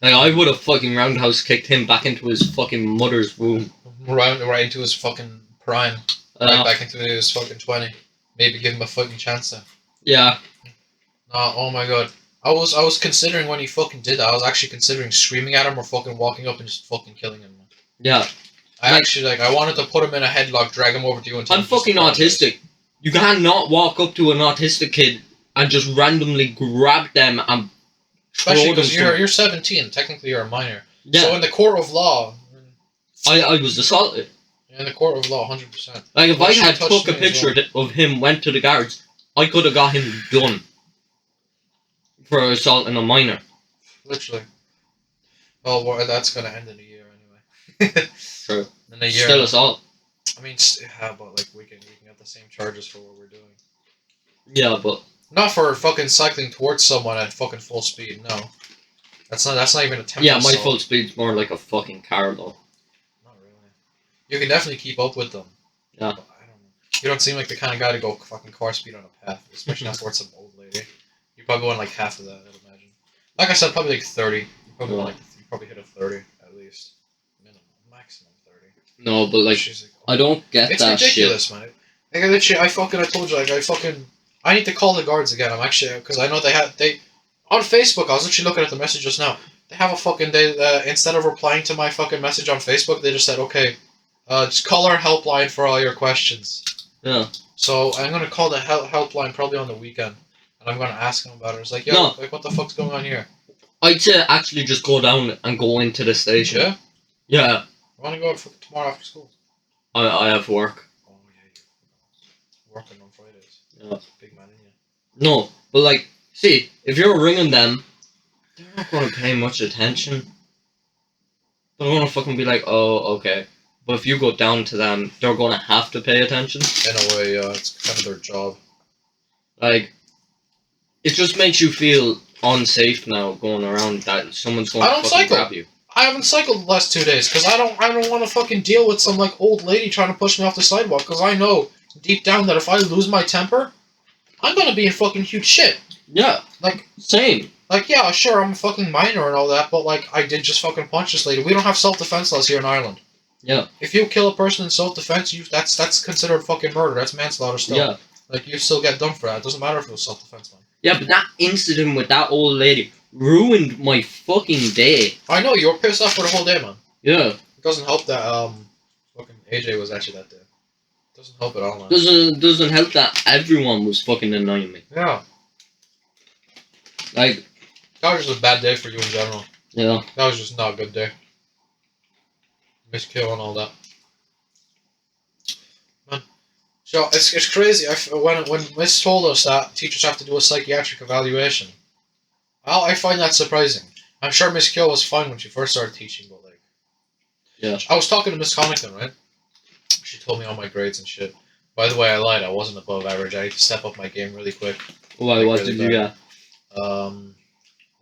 Speaker 2: Like, I would have fucking roundhouse kicked him back into his fucking mother's womb.
Speaker 3: Right into his fucking prime. Right
Speaker 2: Uh,
Speaker 3: back into his fucking 20. Maybe give him a fucking chance then.
Speaker 2: yeah.
Speaker 3: Oh my god. I was considering when he fucking did that, I was actually considering screaming at him or fucking walking up and just fucking killing him.
Speaker 2: Yeah.
Speaker 3: I actually, like, I wanted to put him in a headlock, drag him over to you and tell
Speaker 2: I'm
Speaker 3: him just
Speaker 2: fucking
Speaker 3: apologize.
Speaker 2: autistic. You cannot walk up to an autistic kid and just randomly grab them and
Speaker 3: Especially
Speaker 2: throw them.
Speaker 3: because you're 17. Technically, you're a minor.
Speaker 2: Yeah.
Speaker 3: So in the court of law,
Speaker 2: I was assaulted.
Speaker 3: 100%.
Speaker 2: Like, if
Speaker 3: Well,
Speaker 2: I
Speaker 3: she
Speaker 2: had
Speaker 3: touched
Speaker 2: took a
Speaker 3: me as
Speaker 2: picture
Speaker 3: well.
Speaker 2: of him, went to the guards, I could have got him done for assaulting a minor.
Speaker 3: Literally. Well, that's gonna end in a year anyway.
Speaker 2: True.
Speaker 3: In a year.
Speaker 2: Still assault.
Speaker 3: I mean, how about like we can get the same charges for what we're doing?
Speaker 2: Yeah, but
Speaker 3: Not for fucking cycling towards someone at fucking full speed. No, that's not even a tempo.
Speaker 2: yeah, my
Speaker 3: assault.
Speaker 2: full speed's more like a fucking car though.
Speaker 3: Not really. You can definitely keep up with them.
Speaker 2: Yeah.
Speaker 3: But I don't know. You don't seem like the kind of guy to go fucking car speed on a path, especially not towards some old lady. You're probably going like half of that, I'd imagine. Like I said, probably like 30. You probably
Speaker 2: Yeah.
Speaker 3: you probably hit a 30 at least, minimum, maximum 30.
Speaker 2: No, but like,
Speaker 3: She's like,
Speaker 2: I don't get
Speaker 3: it's
Speaker 2: that shit.
Speaker 3: ridiculous, man. Like, literally, I told you, like, I need to call the guards again. I'm actually, because I know they, on Facebook, I was literally looking at the message just now. They have a fucking, instead of replying to my fucking message on Facebook, they just said, okay, just call our helpline for all your questions.
Speaker 2: Yeah.
Speaker 3: So I'm going to call the helpline probably on the weekend, and I'm going to ask them about it. It's like, yo,
Speaker 2: No.
Speaker 3: like, what the fuck's going on here?
Speaker 2: I'd say actually just go down and go into the station.
Speaker 3: Yeah?
Speaker 2: Yeah.
Speaker 3: I want to go out for tomorrow after school.
Speaker 2: I have work.
Speaker 3: Oh, yeah, you're working on Fridays.
Speaker 2: Yeah.
Speaker 3: Big man in you.
Speaker 2: No, but like, see, if you're ringing them, they're not going to pay much attention. They're going to fucking be like, oh, okay. But if you go down to them, they're going to have to pay attention.
Speaker 3: In a way, it's kind of their job.
Speaker 2: Like, it just makes you feel unsafe now going around that someone's going
Speaker 3: I
Speaker 2: to
Speaker 3: don't
Speaker 2: fucking
Speaker 3: cycle.
Speaker 2: grab you.
Speaker 3: I haven't cycled the last 2 days because I don't want to fucking deal with some like old lady trying to push me off the sidewalk because I know deep down that if I lose my temper, I'm gonna be in fucking huge shit.
Speaker 2: Yeah.
Speaker 3: Like,
Speaker 2: Same.
Speaker 3: like yeah, sure, I'm a fucking minor and all that, but like I did just fucking punch this lady. We don't have self-defense laws here in Ireland.
Speaker 2: Yeah.
Speaker 3: If you kill a person in self-defense, that's considered fucking murder. That's manslaughter still.
Speaker 2: Yeah.
Speaker 3: Like you still get done for that. It doesn't matter if it was self-defense, man.
Speaker 2: Yeah, but that incident with that old lady ruined my fucking day.
Speaker 3: I know you were pissed off for the whole day, man.
Speaker 2: Yeah.
Speaker 3: It doesn't help that fucking AJ was actually that day. Doesn't help at all, man.
Speaker 2: Doesn't help that everyone was fucking annoying me.
Speaker 3: Yeah.
Speaker 2: Like,
Speaker 3: That was just a bad day for you in general.
Speaker 2: yeah.
Speaker 3: That was just not a good day. Miskill and all that. Man. So, it's crazy. When Miss told us that teachers have to do a psychiatric evaluation, well, I find that surprising. I'm sure Miss Kill was fine when she first started teaching, but like...
Speaker 2: Yeah.
Speaker 3: I was talking to Miss Connington, right? She told me all my grades and shit. By the way, I lied. I wasn't above average. I need to step up my game really quick.
Speaker 2: Why,
Speaker 3: Like,
Speaker 2: what
Speaker 3: really
Speaker 2: did you get?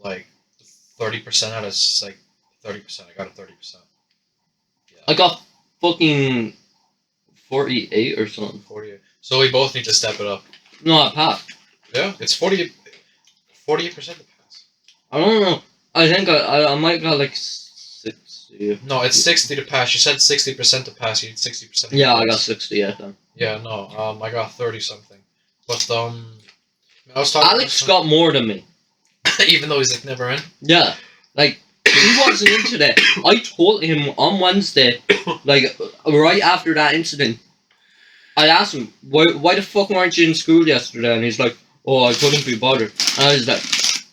Speaker 3: Like 30% out of like 30%. I got a 30%. Yeah.
Speaker 2: I got fucking 48 or something.
Speaker 3: 48. So we both need to step it up.
Speaker 2: No, I passed.
Speaker 3: Yeah, it's 48% to pass.
Speaker 2: I don't know. I think I might got like 60.
Speaker 3: No, it's 60 to pass. You said 60% to pass. You need 60%.
Speaker 2: Yeah, I got 68 then.
Speaker 3: Yeah, no. I got 30 something. But I was talking.
Speaker 2: Alex got more than me.
Speaker 3: Even though he's like never in.
Speaker 2: Yeah, like he wasn't in today. I told him on Wednesday, like right after that incident. I asked him, why the fuck weren't you in school yesterday? And he's like, oh, I couldn't be bothered. And I was like,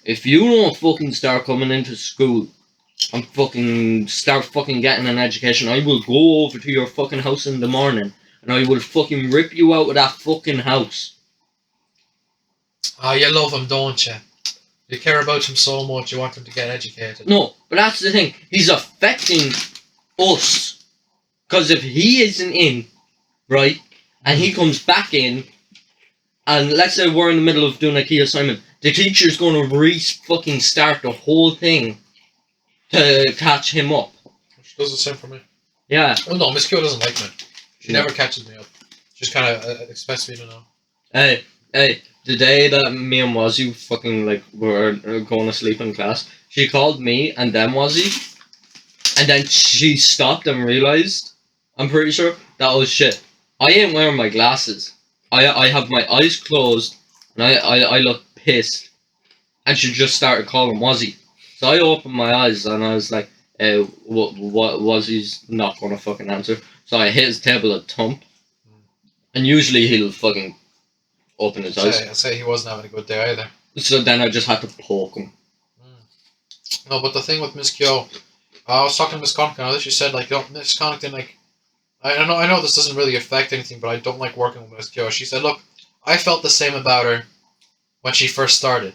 Speaker 2: if you don't fucking start coming into school and fucking start fucking getting an education, I will go over to your fucking house in the morning and I will fucking rip you out of that fucking house.
Speaker 3: Oh, you love him, don't you? You care about him so much, you want him to get educated.
Speaker 2: No, but that's the thing. He's affecting us. Because if he isn't in, right, and he comes back in, and let's say we're in the middle of doing a key assignment, the teacher's going to fucking start the whole thing to catch him up.
Speaker 3: Which does the same for me.
Speaker 2: Yeah.
Speaker 3: Oh no, Miss Q doesn't like me. She
Speaker 2: No.
Speaker 3: never catches me up. She just kind of expects me to know.
Speaker 2: Hey, the day that me and Wazzy fucking like were going to sleep in class, she called me and then Wazzy, and then she stopped and realized, I'm pretty sure, that was shit. I ain't wearing my glasses. I have my eyes closed and I look pissed. And she just started calling Wazzy. So I opened my eyes and I was like, what Wazzy's not gonna fucking answer. So I hit his table a thump. And usually he'll fucking open his eyes.
Speaker 3: I'd say he wasn't having a good day either.
Speaker 2: So then I just had to poke him.
Speaker 3: No, but the thing with Miss Q, I was talking to Miss Connaughton, she said, like, Miss Connaughton, like, I know this doesn't really affect anything, but I don't like working with Miss Q. She said, look, I felt the same about her when she first started,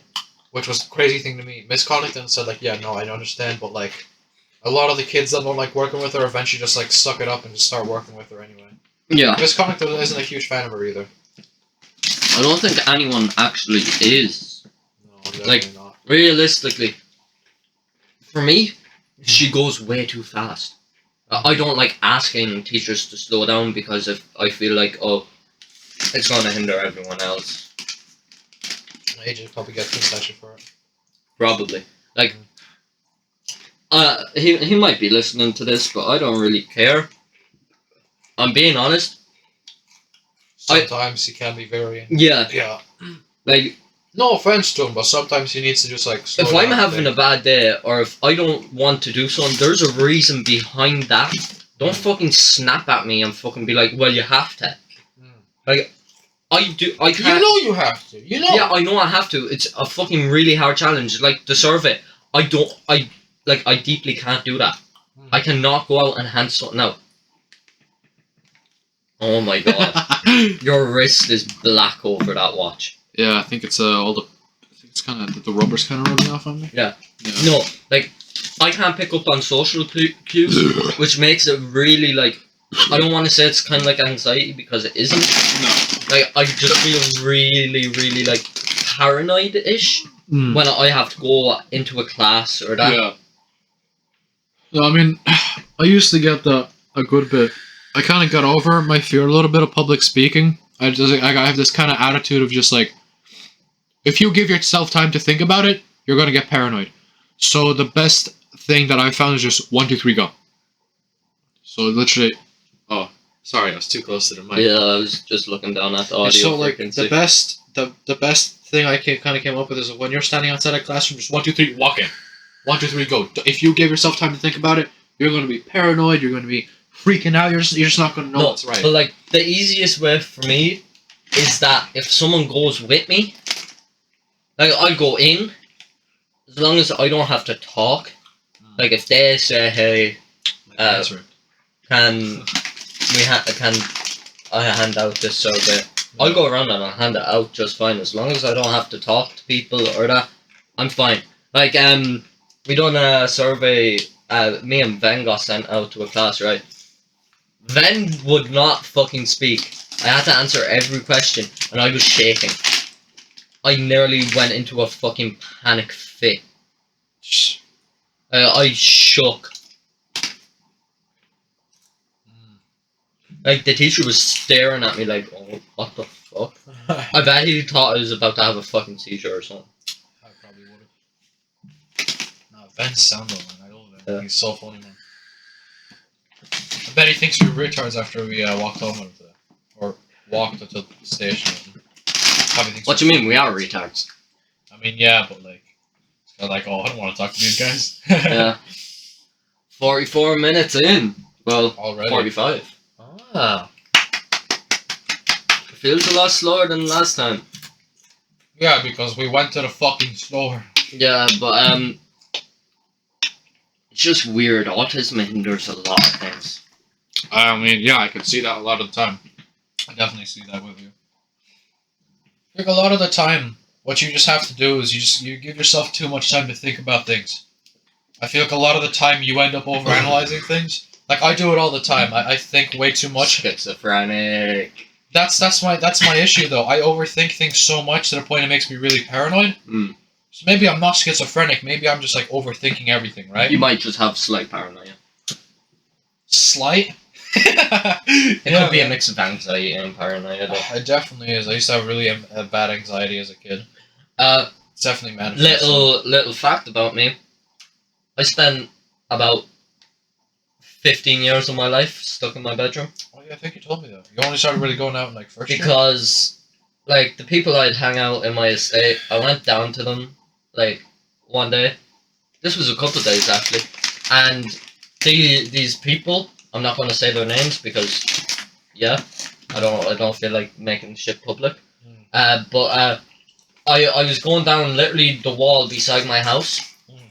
Speaker 3: which was a crazy thing to me. Miss Connaughton said, like, yeah, no, I understand, but, like, a lot of the kids that don't like working with her eventually just, like, suck it up and just start working with her anyway.
Speaker 2: Yeah.
Speaker 3: Miss Connaughton isn't a huge fan of her either.
Speaker 2: I don't think anyone actually is.
Speaker 3: No, definitely not.
Speaker 2: Realistically, for me, she goes way too fast. I don't like asking teachers to slow down because if I feel like, oh, it's going to hinder everyone else.
Speaker 3: AJ probably get concession for it.
Speaker 2: Probably. Like, he might be listening to this, but I don't really care. I'm being honest.
Speaker 3: Sometimes he can be very...
Speaker 2: Yeah.
Speaker 3: Yeah.
Speaker 2: Like,
Speaker 3: No offense to him, but sometimes he needs to just, like, slow
Speaker 2: if
Speaker 3: down
Speaker 2: I'm
Speaker 3: a
Speaker 2: having
Speaker 3: bit.
Speaker 2: a bad day, or if I don't want to do something, there's a reason behind that. Don't fucking snap at me and fucking be like, well, you have to. Like, I can't...
Speaker 3: You know you have to. You know.
Speaker 2: Yeah, I know I have to. It's a fucking really hard challenge. Like, the survey, I deeply can't do that. I cannot go out and hand something out. Oh my god. Your wrist is black over that watch.
Speaker 1: Yeah, I think it's all the. I think it's kind of the rubber's kind of rubbing off on me.
Speaker 2: Yeah. No, like, I can't pick up on social cues, which makes it really, like, I don't want to say it's kind of like anxiety because it isn't.
Speaker 1: No.
Speaker 2: Like, I just feel really, really, like, paranoid-ish when I have to go into a class or that.
Speaker 1: Yeah. No, I mean, I used to get that a good bit. I kind of got over my fear a little bit of public speaking. I have this kind of attitude of just like, if you give yourself time to think about it, you're gonna get paranoid. So the best thing that I found is just 1, 2, 3, go. So literally, oh, sorry, I was too close to the mic.
Speaker 2: Yeah, I was just looking down at the audio.
Speaker 3: So like
Speaker 2: frequency.
Speaker 3: the best thing I kind of came up with is when you're standing outside a classroom, just 1, 2, 3, walk in. 1, 2, 3, go. If you give yourself time to think about it, you're going to be paranoid. You're going to be freaking out. You're just not going to know what's right.
Speaker 2: But like the easiest way for me is that if someone goes with me, like I'll go in, as long as I don't have to talk. Like if they say, "Hey, can I hand out this survey?" I'll go around and I'll hand it out just fine as long as I don't have to talk to people or that. I'm fine. Like we done a survey. Me and Ven got sent out to a class, right? Ven would not fucking speak. I had to answer every question, and I was shaking. I nearly went into a fucking panic fit. I shook. Like, the teacher was staring at me like, oh, what the fuck? I bet he thought I was about to have a fucking seizure or something.
Speaker 3: I probably would Ben Sambo, man. I love him.
Speaker 2: Yeah.
Speaker 3: He's so funny, man. I bet he thinks we're retards after we walked home with it. Or walked to the station. Probably thinks
Speaker 2: What do you mean? We are retards.
Speaker 3: I mean, yeah, but like, it's kind of like, oh, I don't want to talk to these guys.
Speaker 2: Yeah. 44 minutes in. Well,
Speaker 3: Already.
Speaker 2: 45.
Speaker 3: Ah.
Speaker 2: It feels a lot slower than last time.
Speaker 3: Yeah, because we went to the fucking store.
Speaker 2: Yeah, but it's just weird. Autism hinders a lot of things.
Speaker 3: I mean, yeah, I can see that a lot of the time. I definitely see that with you. Like a lot of the time, what you just have to do is you give yourself too much time to think about things. I feel like a lot of the time you end up overanalyzing things. Like I do it all the time. I think way too much.
Speaker 2: Schizophrenic.
Speaker 3: That's my issue though. I overthink things so much to the point it makes me really paranoid.
Speaker 2: Mm.
Speaker 3: So maybe I'm not schizophrenic. Maybe I'm just like overthinking everything, right?
Speaker 2: You might just have slight paranoia.
Speaker 3: Slight.
Speaker 2: It could be a mix of anxiety and paranoia. Though.
Speaker 3: It definitely is. I used to have really bad anxiety as a kid. It's definitely manifested.
Speaker 2: Little fact about me. I spent about 15 years of my life stuck in my bedroom.
Speaker 3: Oh yeah, I think you told me that. You only started really going out in like first year?
Speaker 2: Because, like, the people I'd hang out in my estate, I went down to them, like, one day. This was a couple of days, actually. And these people, I'm not going to say their names because, yeah, I don't feel like making shit public. But I was going down literally the wall beside my house.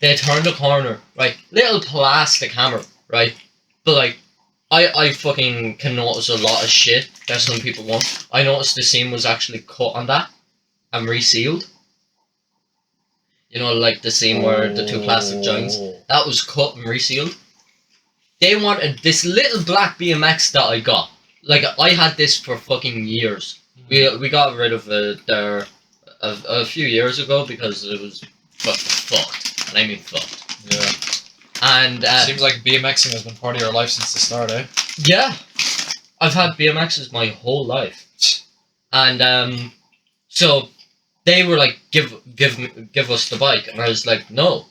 Speaker 2: They turned a corner, right? Little plastic hammer, right? But like, I fucking can notice a lot of shit that some people won't. I noticed the seam was actually cut on that and resealed. You know, like the seam where the two plastic joints. That was cut and resealed. They wanted this little black BMX that I got. Like, I had this for fucking years. We got rid of it there a few years ago because it was fucked. And I mean fucked.
Speaker 3: Yeah.
Speaker 2: And
Speaker 3: Seems like BMXing has been part of your life since the start, eh?
Speaker 2: yeah, I've had BMXs my whole life, and so they were like, give us the bike, and I was like, no,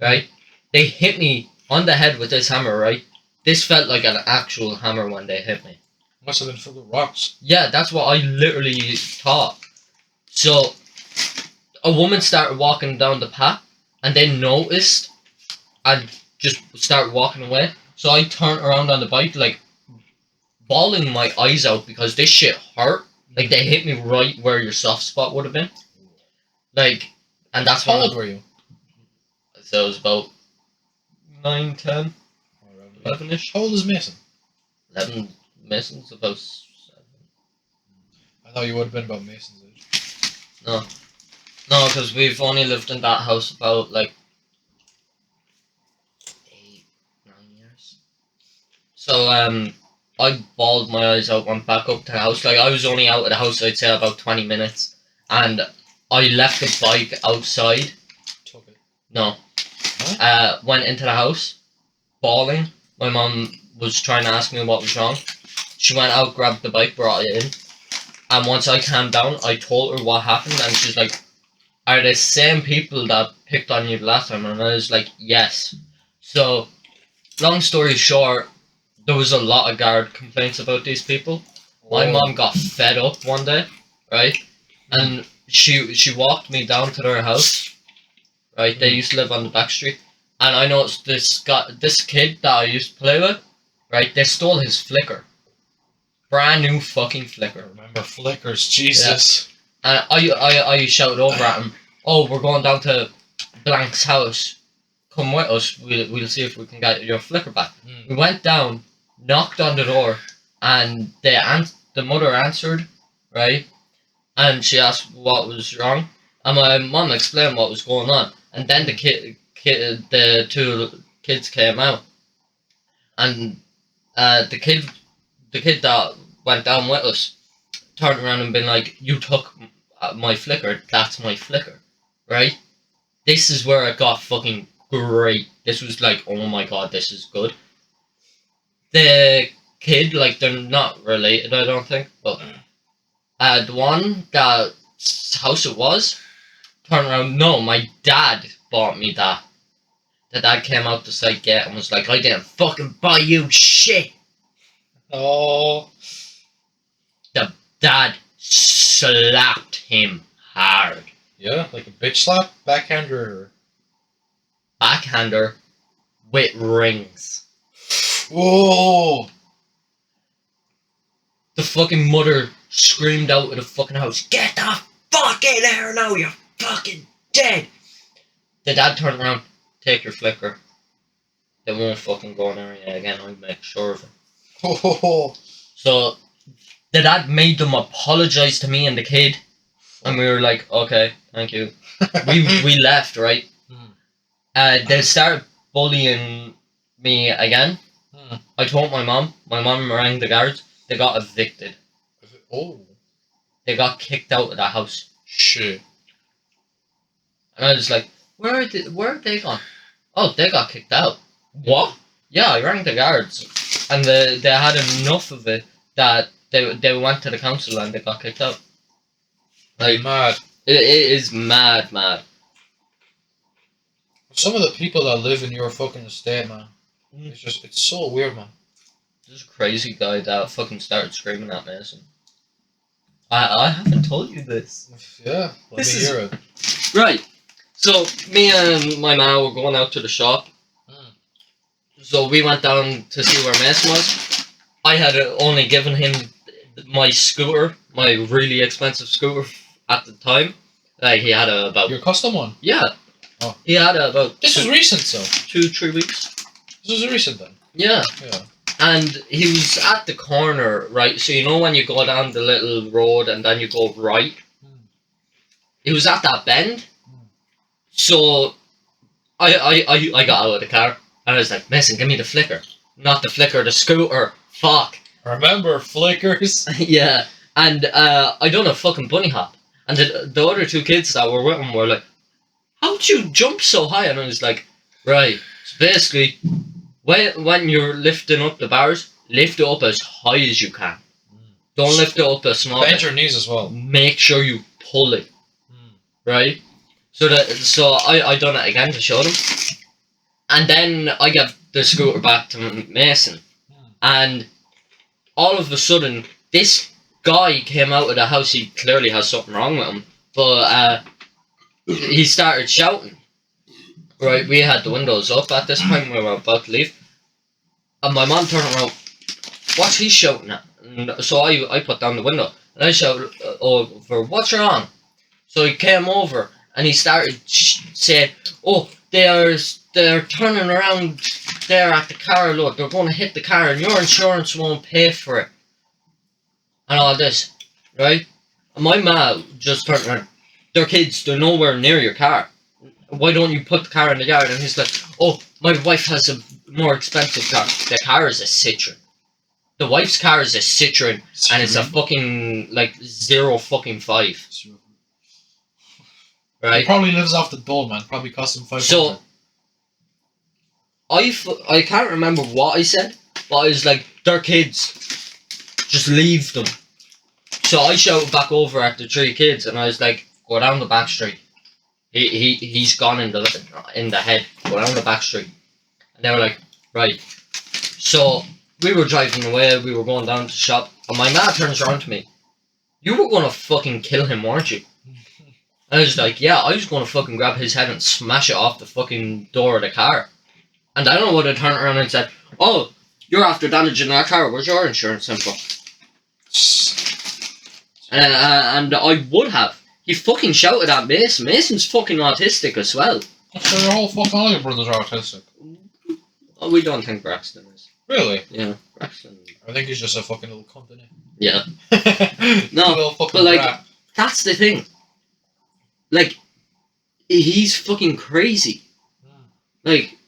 Speaker 2: right? They hit me on the head with this hammer, right? This felt like an actual hammer when they hit me.
Speaker 3: Must have been full of rocks.
Speaker 2: Yeah, that's what I literally thought. So a woman started walking down the path, and they noticed and just started walking away. So I turned around on the bike, like, bawling my eyes out because this shit hurt. Like, they hit me right where your soft spot would have been. Like, and that's
Speaker 3: How
Speaker 2: when
Speaker 3: old were you?
Speaker 2: So I was about 9, 10, 11-ish.
Speaker 3: How old is Mason?
Speaker 2: 11, Mason's about 7.
Speaker 3: I thought you would have been about Mason's age.
Speaker 2: No, because we've only lived in that house about, like, 8, 9 years. So, I bawled my eyes out, went back up to the house. Like, I was only out of the house, I'd say, about 20 minutes. And I left the bike outside.
Speaker 3: Took it.
Speaker 2: No.
Speaker 3: What?
Speaker 2: Went into the house, bawling. My mum was trying to ask me what was wrong. She went out, grabbed the bike, brought it in. And once I calmed down, I told her what happened. And she's like, are the same people that picked on you the last time? And I was like, yes. So, long story short, there was a lot of guard complaints about these people. My mom got fed up one day, right? And she walked me down to their house, right? They used to live on the back street. And I noticed this kid that I used to play with, right? They stole his flicker. Brand new fucking flicker.
Speaker 3: Remember flickers, Jesus.
Speaker 2: And I shouted over at him, oh, we're going down to Blank's house. Come with us, we'll see if we can get your flicker back. We went down, knocked on the door, and the mother answered, right? And she asked what was wrong. And my mum explained what was going on. And then the two kids came out. And the kid that went down with us turned around and been like, you took my flicker, that's my flicker, right? This is where it got fucking great. This was like, oh my god, this is good. The kid, like, they're not related, I don't think, but the one that house it was, turned around, no, my dad bought me that. the dad came out the side gate and was like, I didn't fucking buy you shit.
Speaker 3: Oh.
Speaker 2: Dad slapped him hard.
Speaker 3: Yeah, like a bitch slap? Backhander?
Speaker 2: Backhander with rings.
Speaker 3: Whoa!
Speaker 2: The fucking mother screamed out of the fucking house, get the fuck in here now, you're fucking dead. The dad turned around, take your flicker. They won't fucking go in there again, I'll make sure of it.
Speaker 3: Oh.
Speaker 2: So, the dad made them apologise to me and the kid, and we were like, okay, thank you. We left, right? They started bullying me again. I told my mom rang the guards, they got evicted.
Speaker 3: Oh.
Speaker 2: They got kicked out of the house.
Speaker 3: Shit.
Speaker 2: And I was like, where are they gone? Oh, they got kicked out. What? Yeah, I rang the guards. And they had enough of it that they went to the council and they got kicked out. Like,
Speaker 3: Mad.
Speaker 2: it is mad.
Speaker 3: Some of the people that live in your fucking estate, man. It's so weird, man.
Speaker 2: There's a crazy guy that fucking started screaming at Mason. I haven't told you this.
Speaker 3: Yeah, let me hear it.
Speaker 2: Right. So, me and my man were going out to the shop. So we went down to see where Mason was. I had only given him my scooter, my really expensive scooter at the time. Like, he had about...
Speaker 3: Your custom one?
Speaker 2: Yeah.
Speaker 3: Oh.
Speaker 2: He had about...
Speaker 3: This was recent, so.
Speaker 2: 2-3 weeks.
Speaker 3: This was recent, then?
Speaker 2: Yeah.
Speaker 3: Yeah.
Speaker 2: And he was at the corner, right? So you know when you go down the little road and then you go right? He was at that bend. So I got out of the car and I was like, Mason, give me the flicker. Not the flicker, the scooter. Fuck.
Speaker 3: Remember flickers?
Speaker 2: Yeah. And I done a fucking bunny hop. And the other two kids that were with him were like, how'd you jump so high? And I was like, right. So basically, when you're lifting up the bars, lift it up as high as you can. Don't lift it up as small.
Speaker 3: Bend your knees as well.
Speaker 2: Make sure you pull it. Right? So I done it again to show them. And then I gave the scooter back to Mason. And all of a sudden, this guy came out of the house. He clearly has something wrong with him. But he started shouting. Right, we had the windows up at this point. We were about to leave. And my mom turned around. What's he shouting at? And so I put down the window. And I shouted over, what's wrong? So he came over. And he started saying, oh, they're turning around there at the car load. They're going to hit the car and your insurance won't pay for it. And all this. Right? And my ma just turned around. They're kids. They're nowhere near your car. Why don't you put the car in the yard? And he's like, oh, my wife has a more expensive car. The car is a Citroen. The wife's car is a Citroen. And it's a fucking, like, 0.5. Right?
Speaker 3: He probably lives off the dole, man. Probably cost him 500.
Speaker 2: So, I can't remember what I said, but I was like, they're kids. Just leave them. So I shouted back over at the three kids, and I was like, go down the back street. He's gone in the head. Go down the back street. And they were like, right. So, we were driving away, we were going down to the shop, and my ma turns around to me. You were gonna fucking kill him, weren't you? I was like, yeah, I was going to fucking grab his head and smash it off the fucking door of the car. And I don't know what I turned around and said, oh, you're after damaging our car, where's your insurance info? And I would have. He fucking shouted at Mason. Mason's fucking autistic as well.
Speaker 3: I'm sure your whole fucking all your brothers are autistic.
Speaker 2: Oh, we don't think Braxton is.
Speaker 3: Really?
Speaker 2: Yeah, Braxton.
Speaker 3: I think he's just a fucking little cunt, isn't
Speaker 2: Yeah.
Speaker 3: he?
Speaker 2: No,
Speaker 3: Little fucking
Speaker 2: but like,
Speaker 3: brat.
Speaker 2: that's the thing. Like, he's fucking crazy. Like,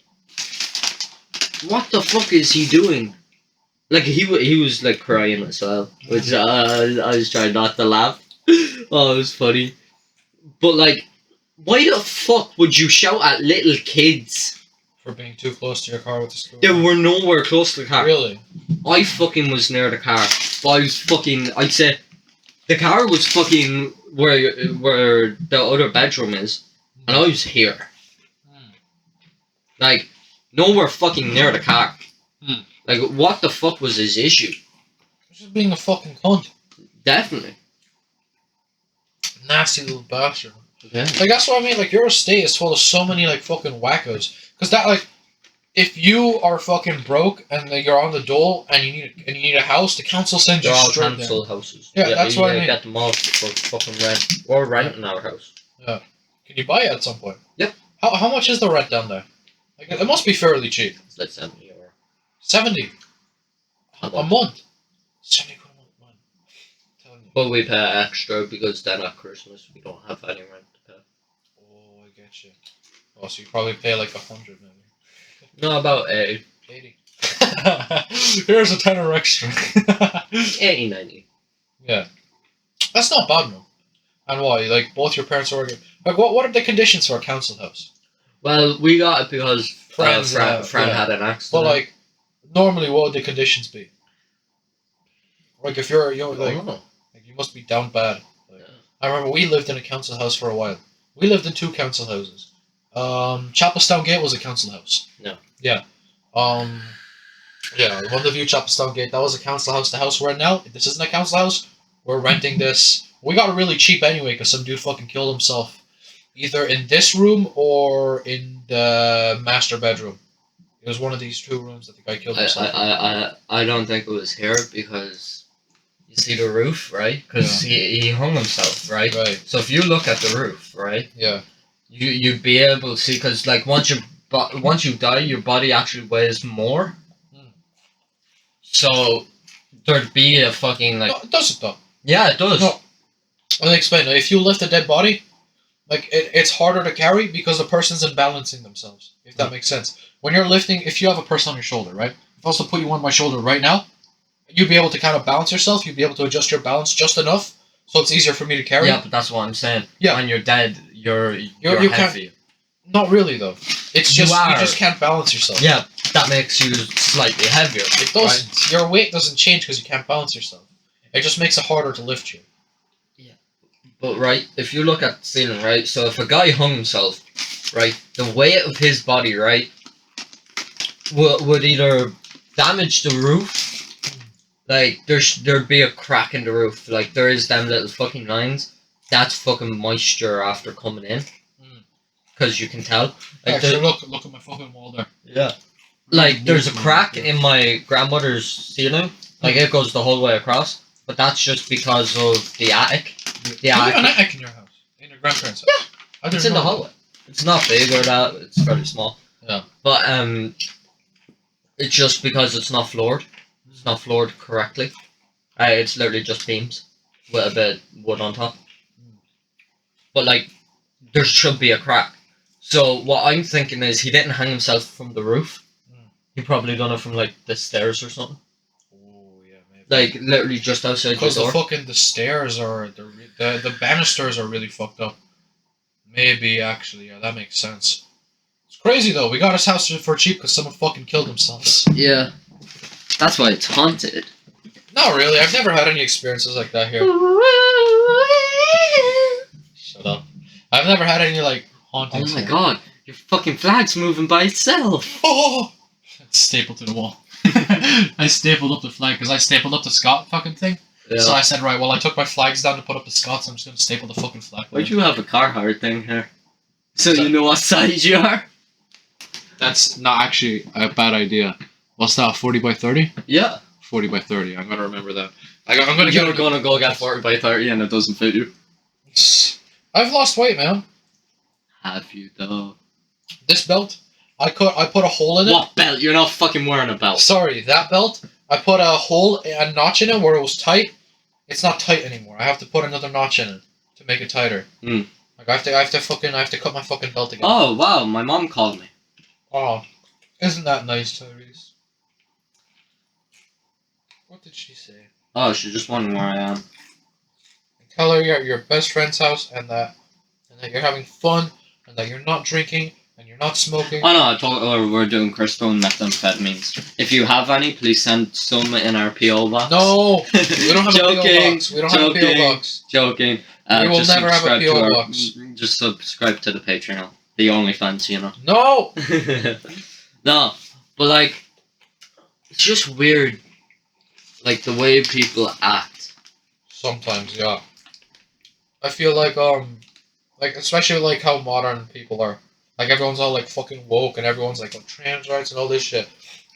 Speaker 2: what the fuck is he doing? Like, he was like crying as well, which I was trying not to laugh. Oh, it was funny. But like, why the fuck would you shout at little kids?
Speaker 3: For being too close to your car with the scooter.
Speaker 2: They were nowhere close to the car.
Speaker 3: Really?
Speaker 2: I fucking was near the car, but I was fucking, I'd say, the car was fucking where the other bedroom is, and I was here. Like, nowhere fucking near the car.
Speaker 3: Hmm.
Speaker 2: Like, what the fuck was his issue?
Speaker 3: Just being a fucking cunt.
Speaker 2: Definitely.
Speaker 3: Nasty little bastard.
Speaker 2: Yeah.
Speaker 3: Like, that's what I mean. Like, your estate is full of so many, like, fucking wackos. Because that, like, if you are fucking broke and like, you're on the dole and you need a house, the council sends
Speaker 2: They're
Speaker 3: you
Speaker 2: all
Speaker 3: straight
Speaker 2: council houses.
Speaker 3: Yeah, that's what I mean.
Speaker 2: Get them all for fucking rent. Or rent in our house.
Speaker 3: there. Can you buy it at some point?
Speaker 2: Yep.
Speaker 3: How much is the rent down there? Like, it must be fairly cheap.
Speaker 2: It's like 70 or
Speaker 3: 70
Speaker 2: a
Speaker 3: a
Speaker 2: month.
Speaker 3: month. 70 quid a month, man. I'm telling you.
Speaker 2: But we pay extra because then at Christmas we don't have any rent to pay.
Speaker 3: Oh, I get you. Oh, so you probably pay like 100 maybe.
Speaker 2: No, about 80.
Speaker 3: 80. Here's a tenner extra.
Speaker 2: 80, 90.
Speaker 3: Yeah. That's not bad, no. And why? Like, both your parents are working. Like, what are the conditions for a council house?
Speaker 2: Well, we got it because
Speaker 3: Friends,
Speaker 2: friend
Speaker 3: yeah.
Speaker 2: had an accident.
Speaker 3: But, like, normally, what would the conditions be? Like, if you're,
Speaker 2: I
Speaker 3: like,
Speaker 2: don't know.
Speaker 3: like you must be down bad. Like,
Speaker 2: Yeah.
Speaker 3: I remember we lived in a council house for a while. We lived in 2 council houses. Chapelstown Gate was a council house.
Speaker 2: No.
Speaker 3: Yeah. Yeah, Wonderview, Chapelstown Gate, that was a council house. The house we're in now, this isn't a council house. We're renting this. We got it really cheap anyway because some dude fucking killed himself. Either in this room or in the master bedroom. It was one of these 2 rooms that the guy killed himself.
Speaker 2: I don't think it was here because you see the roof, right? Because he hung himself, right?
Speaker 3: Right.
Speaker 2: So if you look at the roof, right?
Speaker 3: Yeah.
Speaker 2: You'd be able to see because like once you die, your body actually weighs more. So there'd be a fucking like.
Speaker 3: No, it doesn't though.
Speaker 2: Yeah, it does.
Speaker 3: No. I'll explain. If you lift a dead body, like it's harder to carry because the person's imbalancing themselves. If that makes sense. When you're lifting, if you have a person on your shoulder, right? If I also put you on my shoulder right now, you'd be able to kind of balance yourself. You'd be able to adjust your balance just enough, so it's easier for me to carry.
Speaker 2: Yeah, but that's what I'm saying.
Speaker 3: Yeah.
Speaker 2: When you're dead, you're
Speaker 3: You can't-
Speaker 2: heavy.
Speaker 3: Not really though. It's
Speaker 2: You
Speaker 3: just
Speaker 2: are.
Speaker 3: you just can't balance yourself.
Speaker 2: Yeah, that makes you slightly heavier.
Speaker 3: It doesn't. Your weight doesn't change because you can't balance yourself. It just makes it harder to lift you.
Speaker 2: But right, if you look at the ceiling, right, so if a guy hung himself, right, the weight of his body, right, would either damage the roof, like there'd be a crack in the roof, like there is them little fucking lines. That's fucking moisture after coming in, because you can tell. Like
Speaker 3: Actually, look at my fucking wall there.
Speaker 2: yeah, like there's a crack in my grandmother's ceiling, like it goes the whole way across. But that's just because of the attic.
Speaker 3: You have an attic in your house, in your grandparents' house. Yeah,
Speaker 2: It's in the hallway. It's not big or that. It's fairly small.
Speaker 3: Yeah.
Speaker 2: But it's just because it's not floored. It's not floored correctly. It's literally just beams with a bit of wood on top. But like, there should be a crack. So what I'm thinking is he didn't hang himself from the roof. He probably done it from like the stairs or something. Like literally just outside the
Speaker 3: Because
Speaker 2: door.
Speaker 3: the stairs are the banisters are really fucked up. Maybe actually, yeah, that makes sense. It's crazy though. We got his house for cheap because someone fucking killed themselves.
Speaker 2: Yeah, that's why it's haunted.
Speaker 3: Not really. I've never had any experiences like that here. Shut up. I've never had any like hauntings.
Speaker 2: Oh my
Speaker 3: here.
Speaker 2: god, your fucking flag's moving by itself.
Speaker 3: Oh! It's stapled to the wall. I stapled up the flag because I stapled up the Scot fucking thing.
Speaker 2: Yeah.
Speaker 3: So I said, right, well, I took my flags down to put up the Scots. I'm just going to staple the fucking flag.
Speaker 2: Why'd you have a Carhartt thing here? So you know what size you are?
Speaker 3: That's not actually a bad idea. What's that, 40 by 30?
Speaker 2: Yeah.
Speaker 3: 40 by 30. I'm going to remember that. I'm going to
Speaker 2: You're gonna go get 40 by 30 and it doesn't fit you.
Speaker 3: I've lost weight, man.
Speaker 2: Have you though?
Speaker 3: This belt, I put a hole in it.
Speaker 2: What belt? You're not fucking wearing a belt.
Speaker 3: Sorry, that belt, I put a notch in it where it was tight. It's not tight anymore. I have to put another notch in it to make it tighter.
Speaker 2: Mm.
Speaker 3: Like I have to cut my fucking belt again.
Speaker 2: Oh wow, my mom called me.
Speaker 3: Oh, isn't that nice, Tyrese? What did she say?
Speaker 2: Oh, she's just wondering where I am.
Speaker 3: Tell her you're at your best friend's house and that you're having fun and that you're not drinking and you're not smoking.
Speaker 2: Oh no, I told her we're doing crystal and methamphetamines. If you have any, please send some in our PO box.
Speaker 3: No, we don't have a PO
Speaker 2: Joking,
Speaker 3: box. We don't have a PO box.
Speaker 2: Joking.
Speaker 3: We will
Speaker 2: Just
Speaker 3: never have a
Speaker 2: subscribe to
Speaker 3: PO
Speaker 2: our-
Speaker 3: box.
Speaker 2: Just subscribe to the Patreon. the OnlyFans, you know.
Speaker 3: No.
Speaker 2: No, but like, it's just weird, like the way people act.
Speaker 3: Sometimes, yeah. I feel like especially like how modern people are. Like everyone's all like fucking woke and everyone's like on trans rights and all this shit.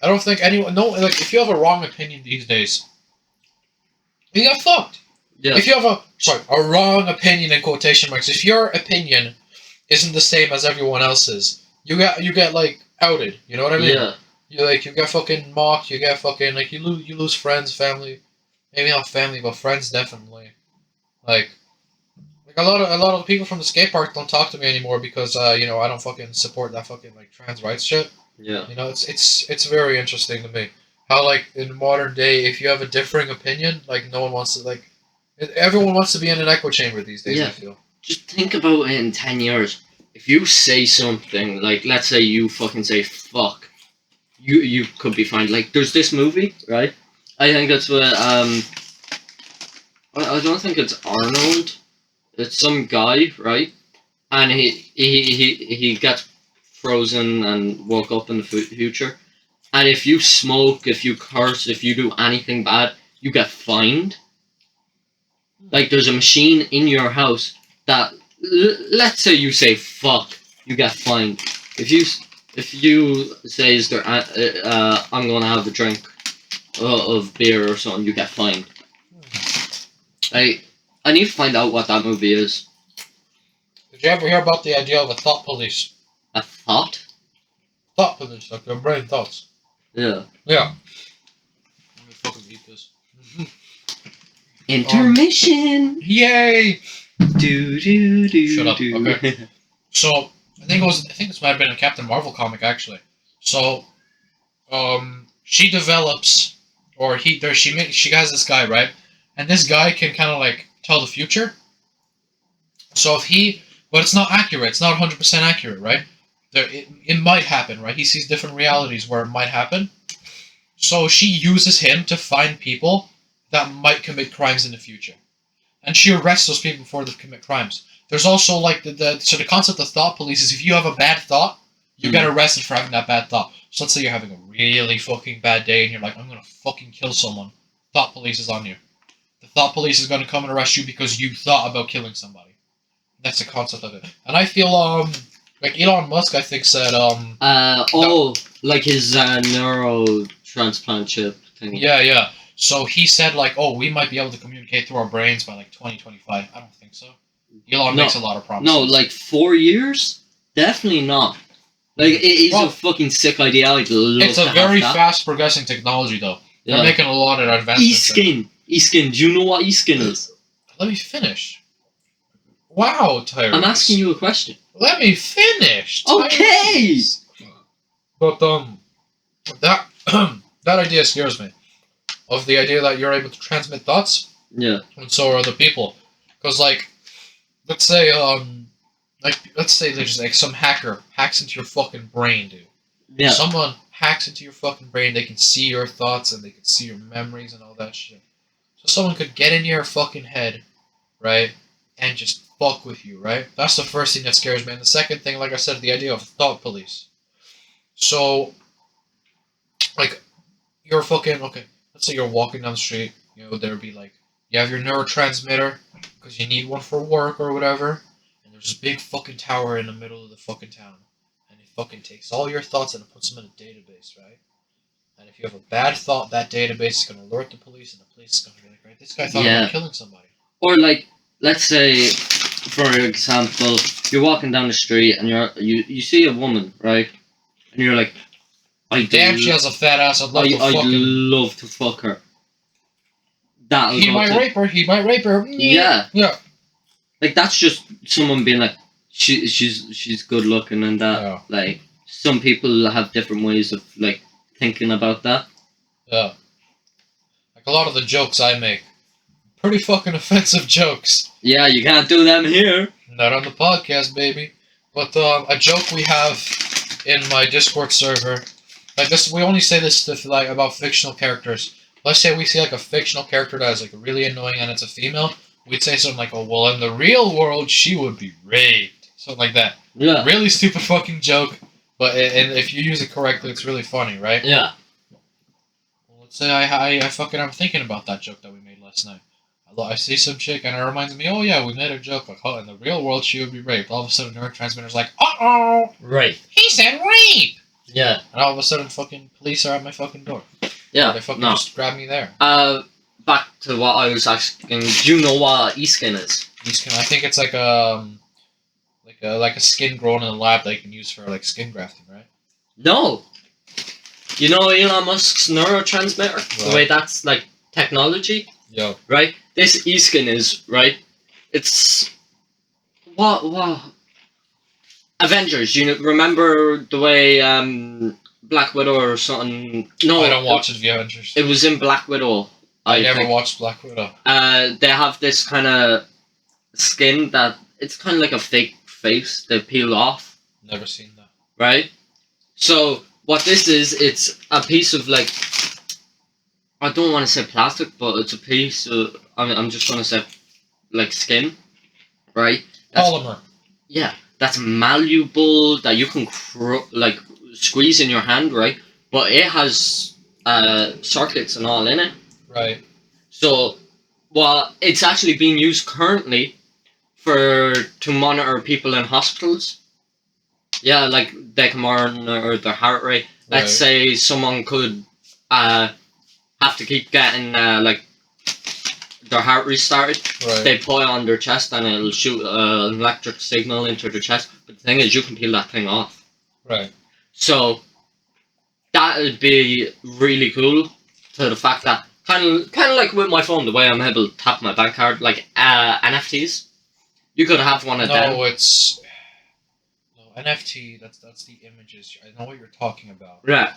Speaker 3: I don't think anyone no like if you have a wrong opinion these days, you get fucked.
Speaker 2: Yeah.
Speaker 3: If you have a wrong opinion in quotation marks, if your opinion isn't the same as everyone else's, you get like outed. You know what I mean?
Speaker 2: Yeah.
Speaker 3: You get fucking mocked. You get fucking like you lose friends, family, maybe not family, but friends definitely. Like a lot of people from the skate park don't talk to me anymore because you know I don't fucking support that fucking like trans rights shit.
Speaker 2: Yeah.
Speaker 3: You know it's very interesting to me how like in modern day if you have a differing opinion like no one wants to like everyone wants to be in an echo chamber these days.
Speaker 2: Yeah.
Speaker 3: I feel.
Speaker 2: Just think about it in 10 years. If you say something, like, let's say you fucking say fuck, you could be fined. Like, there's this movie, right? I think it's with, I don't think it's Arnold. It's some guy, right? And he gets frozen and woke up in the future. And if you smoke, if you curse, if you do anything bad, you get fined. Like, there's a machine in your house that, let's say you say fuck, you get fined. If you say, is there, I'm gonna have a drink of beer or something, you get fined. I need to find out what that movie is.
Speaker 3: Did you ever hear about the idea of a thought police?
Speaker 2: A thought?
Speaker 3: Thought police, like your brain thoughts.
Speaker 2: Yeah.
Speaker 3: Yeah. Let me fucking eat this.
Speaker 2: Intermission.
Speaker 3: Yay!
Speaker 2: Do do do.
Speaker 3: Shut up,
Speaker 2: do.
Speaker 3: okay. So I think this might have been a Captain Marvel comic actually. So, she develops, or she has this guy, right, and this guy can kind of like tell the future. So but it's not accurate. It's not 100% accurate, right? It might happen, right? He sees different realities where it might happen. So she uses him to find people that might commit crimes in the future, and she arrests those people before they commit crimes. There's also like the concept of thought police is if you have a bad thought, you get arrested for having that bad thought. So let's say you're having a really fucking bad day and you're like, I'm gonna fucking kill someone. Thought police is on you. The thought police is gonna come and arrest you because you thought about killing somebody. That's the concept of it. And I feel like Elon Musk I think said
Speaker 2: like his neuro transplant chip thing.
Speaker 3: yeah. So he said like, oh, we might be able to communicate through our brains by like 2025. I don't think so. Elon makes a lot of promises.
Speaker 2: No, like 4 years? Definitely not. Like, it is a fucking sick idea. I'd love
Speaker 3: it's a
Speaker 2: to
Speaker 3: very
Speaker 2: have that.
Speaker 3: fast progressing technology, though. They're
Speaker 2: Yeah.
Speaker 3: making a lot of advancements.
Speaker 2: E-skin. Do you know what e-skin is?
Speaker 3: Let me finish. Wow, Tyrese.
Speaker 2: I'm asking you a question.
Speaker 3: Let me finish.
Speaker 2: Okay.
Speaker 3: Tyrese. But that that idea scares me. Of the idea that you're able to transmit thoughts,
Speaker 2: Yeah.
Speaker 3: and so are other people. Because like, let's say there's like some hacker hacks into your fucking brain, dude.
Speaker 2: Yeah.
Speaker 3: Someone hacks into your fucking brain, they can see your thoughts and they can see your memories and all that shit. So someone could get in your fucking head, right, and just fuck with you, right? That's the first thing that scares me. And the second thing, like I said, the idea of thought police. So, like, you're fucking, okay, let's say you're walking down the street, you know, there'd be like, you have your neurotransmitter, because you need one for work or whatever, and there's this big fucking tower in the middle of the fucking town. And it fucking takes all your thoughts and it puts them in a database, right? And if you have a bad thought, that database is going to alert the police, and the police is going to be like, right, this guy thought about killing somebody.
Speaker 2: Or like, let's say, for example, you're walking down the street and you see a woman, right? And you're like,
Speaker 3: Damn, she has a fat ass. I'd
Speaker 2: love to fuck her.
Speaker 3: He might rape her.
Speaker 2: Yeah.
Speaker 3: Yeah.
Speaker 2: Like, that's just someone being like, she's good looking and that.
Speaker 3: Yeah.
Speaker 2: Like, some people have different ways of like thinking about that.
Speaker 3: Yeah. Like a lot of the jokes I make, pretty fucking offensive jokes.
Speaker 2: Yeah, you can't do them here.
Speaker 3: Not on the podcast, baby. But a joke we have in my Discord server, like this, we only say this stuff like about fictional characters. Let's say we see like a fictional character that is like really annoying and it's a female. We'd say something like, "Oh, well, in the real world, she would be raped," something like that.
Speaker 2: Yeah.
Speaker 3: Really stupid fucking joke, but and if you use it correctly, it's really funny, right?
Speaker 2: Yeah.
Speaker 3: Well, let's say I fucking I'm thinking about that joke that we made last night. I see some chick and it reminds me, oh yeah, we made a joke like, oh, in the real world she would be raped. All of a sudden, neurotransmitter's like, uh-oh,
Speaker 2: Right.
Speaker 3: he said rape,
Speaker 2: Yeah.
Speaker 3: and all of a sudden, fucking police are at my fucking door.
Speaker 2: Yeah.
Speaker 3: They fucking
Speaker 2: No.
Speaker 3: just grab me there.
Speaker 2: Back to what I was asking. Do you know what e-skin is?
Speaker 3: I think it's like a skin grown in a lab that you can use for like skin grafting, right?
Speaker 2: No. You know Elon Musk's neurotransmitter? The
Speaker 3: Right.
Speaker 2: way that's like technology?
Speaker 3: Yo.
Speaker 2: Right? This e-skin is, right? It's what Avengers, you remember the way Black Widow or something? No,
Speaker 3: I don't watch the Avengers.
Speaker 2: It was in Black Widow.
Speaker 3: I never
Speaker 2: think.
Speaker 3: watched Black Widow.
Speaker 2: They have this kind of skin that it's kind of like a fake face. They peel off,
Speaker 3: Never seen that.
Speaker 2: right? So what this is, it's a piece of like, I don't want to say plastic, but it's a piece of. I'm just gonna say like skin, right? That's,
Speaker 3: Polymer.
Speaker 2: yeah, that's malleable that you can like squeeze in your hand, right? But it has circuits and all in it.
Speaker 3: Right.
Speaker 2: So, well, it's actually being used currently to monitor people in hospitals. Yeah, like they can monitor their heart rate. Let's say someone could have to keep getting like their heart restarted.
Speaker 3: Right.
Speaker 2: They put it on their chest and it'll shoot an electric signal into their chest. But the thing is, you can peel that thing off.
Speaker 3: Right.
Speaker 2: So that would be really cool. To the fact that kind of like with my phone, the way I'm able to tap my bank card, like NFTs. You could have one of them.
Speaker 3: No, it's NFT. That's the images. I know what you're talking about.
Speaker 2: Right.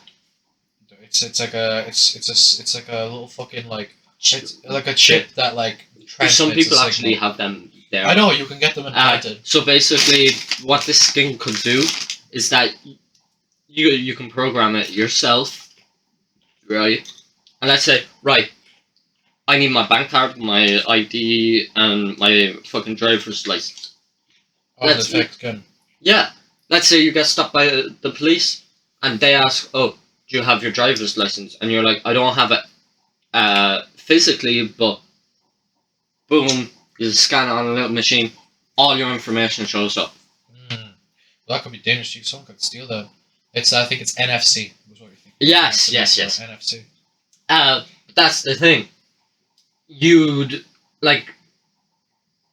Speaker 3: It's like a little fucking like it's like a chip that like transmits
Speaker 2: Some people
Speaker 3: a
Speaker 2: actually
Speaker 3: signal.
Speaker 2: have them there.
Speaker 3: I know you can get them implanted.
Speaker 2: So basically, what this skin could do is that you can program it yourself, right? And let's say, right, I need my bank card, my ID, and my fucking driver's license.
Speaker 3: Oh, the fake skin.
Speaker 2: Yeah. Let's say you get stopped by the police, and they ask, "Oh, do you have your driver's license?" And you're like, "I don't have it physically, but boom, you scan it on a little machine, all your information shows up."
Speaker 3: Well, that could be dangerous. Someone could steal that. I think it's NFC. Was what you think?
Speaker 2: Yes.
Speaker 3: NFC.
Speaker 2: That's the thing. You'd like,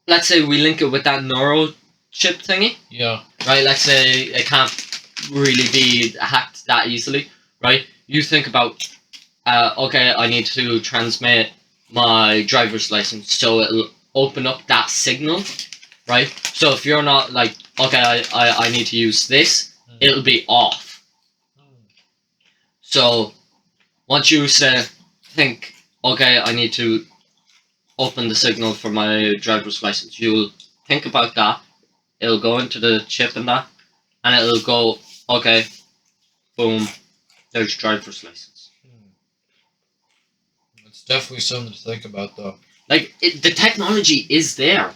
Speaker 2: let's say we link it with that neuro chip thingy,
Speaker 3: Yeah.
Speaker 2: right? Let's say it can't really be hacked that easily, right? You think about, okay, I need to transmit my driver's license, so it'll open up that signal, right? So if you're not like, okay, I need to use this, it'll be off. So once you think, okay, I need to open the signal for my driver's license, you'll think about that. It'll go into the chip and that, and it'll go, okay, boom, there's driver's license.
Speaker 3: It's definitely something to think about, though.
Speaker 2: Like, the technology is there.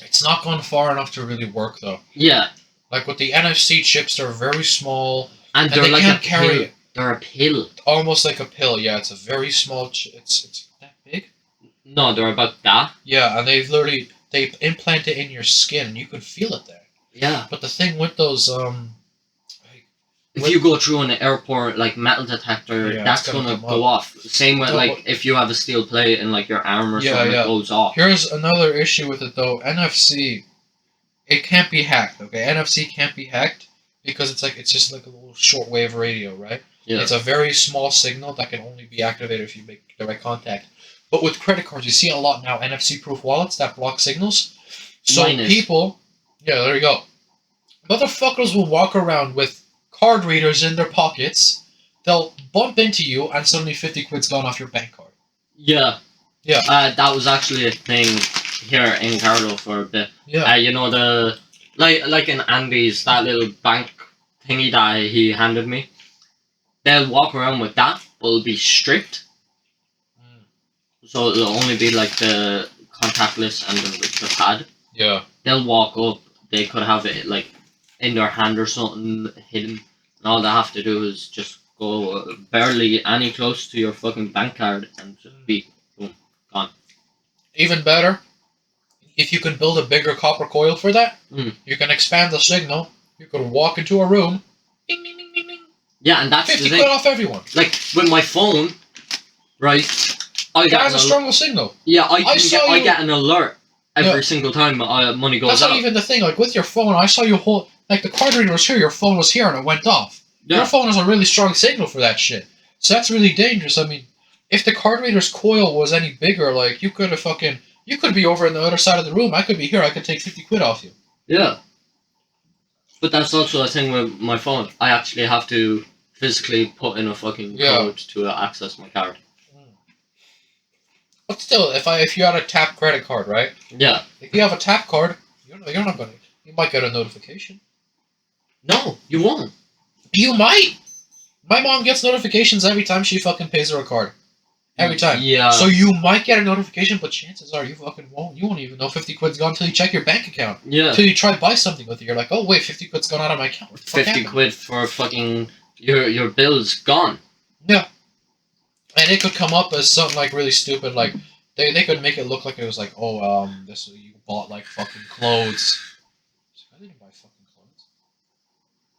Speaker 3: It's not gone far enough to really work, though.
Speaker 2: Yeah.
Speaker 3: Like with the NFC chips, they're very small,
Speaker 2: And
Speaker 3: and
Speaker 2: they're
Speaker 3: they
Speaker 2: like
Speaker 3: can't
Speaker 2: a
Speaker 3: carry
Speaker 2: pill.
Speaker 3: it.
Speaker 2: They're a pill.
Speaker 3: Almost like a pill. Yeah, it's a very small. It's that big.
Speaker 2: No, they're about that.
Speaker 3: Yeah, and they implant it in your skin, and you can feel it there.
Speaker 2: Yeah.
Speaker 3: But the thing with those
Speaker 2: If you go through an airport like metal detector,
Speaker 3: Yeah,
Speaker 2: that's
Speaker 3: it's gonna
Speaker 2: gonna
Speaker 3: come
Speaker 2: go
Speaker 3: up.
Speaker 2: off. Same with
Speaker 3: No,
Speaker 2: like
Speaker 3: but-
Speaker 2: if you have a steel plate in like your arm or
Speaker 3: Yeah,
Speaker 2: something,
Speaker 3: yeah.
Speaker 2: it goes off.
Speaker 3: Here's another issue with it though. NFC, it can't be hacked. Okay, NFC can't be hacked because it's just like a little shortwave radio, right?
Speaker 2: Yeah.
Speaker 3: It's a very small signal that can only be activated if you make the right contact. But with credit cards, you see a lot now NFC-proof wallets that block signals. So
Speaker 2: Mine is.
Speaker 3: people, yeah, there you go. Motherfuckers will walk around with card readers in their pockets. They'll bump into you, and suddenly 50 quid's gone off your bank card.
Speaker 2: Yeah.
Speaker 3: Yeah.
Speaker 2: That was actually a thing here in Carlo for a bit.
Speaker 3: Yeah.
Speaker 2: You know the like in Andy's that little bank thingy that he handed me. They'll walk around with that, but it'll be stripped. So it'll only be like the contactless and the pad.
Speaker 3: Yeah.
Speaker 2: They'll walk up, they could have it like in their hand or something hidden, and all they have to do is just go barely any close to your fucking bank card and just be boom gone.
Speaker 3: Even better, if you can build a bigger copper coil for that,
Speaker 2: Mm.
Speaker 3: you can expand the signal. You could walk into a room, ding ding ding ding ding,
Speaker 2: Yeah, and that's
Speaker 3: 50
Speaker 2: the
Speaker 3: quid
Speaker 2: thing.
Speaker 3: off everyone.
Speaker 2: Like with my phone, right? I
Speaker 3: That
Speaker 2: get
Speaker 3: has
Speaker 2: an
Speaker 3: a stronger signal.
Speaker 2: yeah,
Speaker 3: I
Speaker 2: I get an alert every
Speaker 3: Yeah.
Speaker 2: single time money goes
Speaker 3: That's
Speaker 2: out.
Speaker 3: not even the thing. Like with your phone, I saw you hold like the card reader was here, your phone was here, and it went off.
Speaker 2: Yeah.
Speaker 3: Your phone has a really strong signal for that shit. So that's really dangerous. I mean, if the card reader's coil was any bigger, like you could be over on the other side of the room. I could be here. I could take 50 quid off you.
Speaker 2: Yeah. But that's also a thing with my phone. I actually have to physically put in a fucking
Speaker 3: Yeah.
Speaker 2: code to access my card.
Speaker 3: But still, if you had a tap credit card, right?
Speaker 2: Yeah.
Speaker 3: If you have a tap card, you're not gonna. You might get a notification.
Speaker 2: No, you won't.
Speaker 3: You might. My mom gets notifications every time she fucking pays her a card. Every time.
Speaker 2: Yeah.
Speaker 3: So you might get a notification, but chances are you fucking won't. You won't even know 50 quid's gone until you check your bank account.
Speaker 2: Yeah.
Speaker 3: Until you try to buy something with it. You're like, oh wait, 50 quid's gone out of my account. What the fuck
Speaker 2: 50
Speaker 3: happened?
Speaker 2: quid for fucking your bill's gone.
Speaker 3: And it could come up as something like really stupid, like they could make it look like it was like, oh, this you bought like fucking clothes. I didn't buy fucking clothes.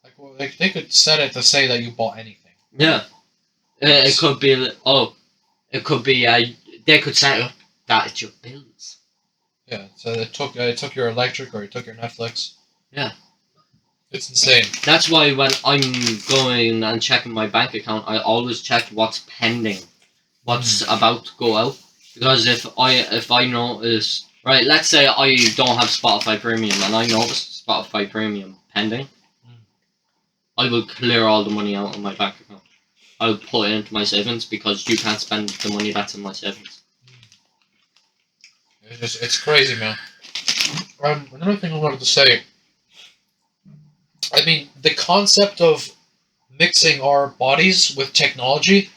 Speaker 3: Like, well, like they could set it to say that you bought anything.
Speaker 2: Yeah. It could be it could be they could set up that it's your bills.
Speaker 3: Yeah, so it took your electric or it took your Netflix.
Speaker 2: Yeah.
Speaker 3: It's insane.
Speaker 2: That's why when I'm going and checking my bank account, I always check what's pending, what's about to go out. Because if I notice, right, let's say I don't have Spotify Premium and I notice Spotify Premium pending, I will clear all the money out of my bank account. I will put it into my savings because you can't spend the money that's in my savings.
Speaker 3: It's crazy, man. Another thing I wanted to say. I mean, the concept of mixing our bodies with technology,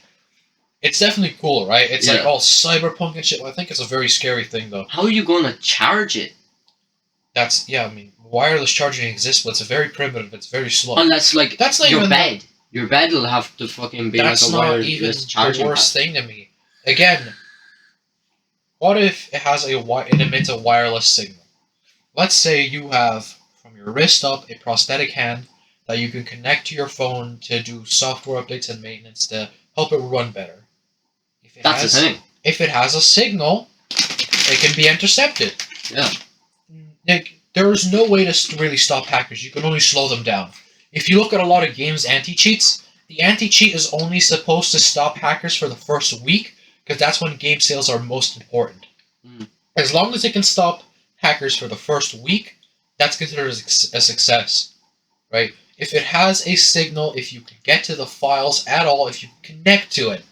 Speaker 3: it's definitely cool, right? It's like
Speaker 2: Yeah.
Speaker 3: all cyberpunk and shit. I think it's a very scary thing, though.
Speaker 2: How are you going to charge it?
Speaker 3: I mean, wireless charging exists, but it's very primitive. It's very slow.
Speaker 2: Unless, like,
Speaker 3: That's not
Speaker 2: your
Speaker 3: even
Speaker 2: bed. Your bed will have to fucking be
Speaker 3: That's
Speaker 2: like a
Speaker 3: not even
Speaker 2: wireless
Speaker 3: the
Speaker 2: charging
Speaker 3: worst
Speaker 2: pad.
Speaker 3: thing to me. Again, what if it has it emits a wireless signal? Let's say you have from your wrist up a prosthetic hand that you can connect to your phone to do software updates and maintenance to help it run better. If it
Speaker 2: That's
Speaker 3: has,
Speaker 2: the thing.
Speaker 3: If it has a signal, it can be intercepted.
Speaker 2: Yeah.
Speaker 3: Like, there is no way to really stop hackers. You can only slow them down. If you look at a lot of games anti-cheats, the anti-cheat is only supposed to stop hackers for the first week, because that's when game sales are most important.
Speaker 2: Mm.
Speaker 3: As long as it can stop hackers for the first week, that's considered a success, right? If it has a signal, if you can get to the files at all, if you connect to it,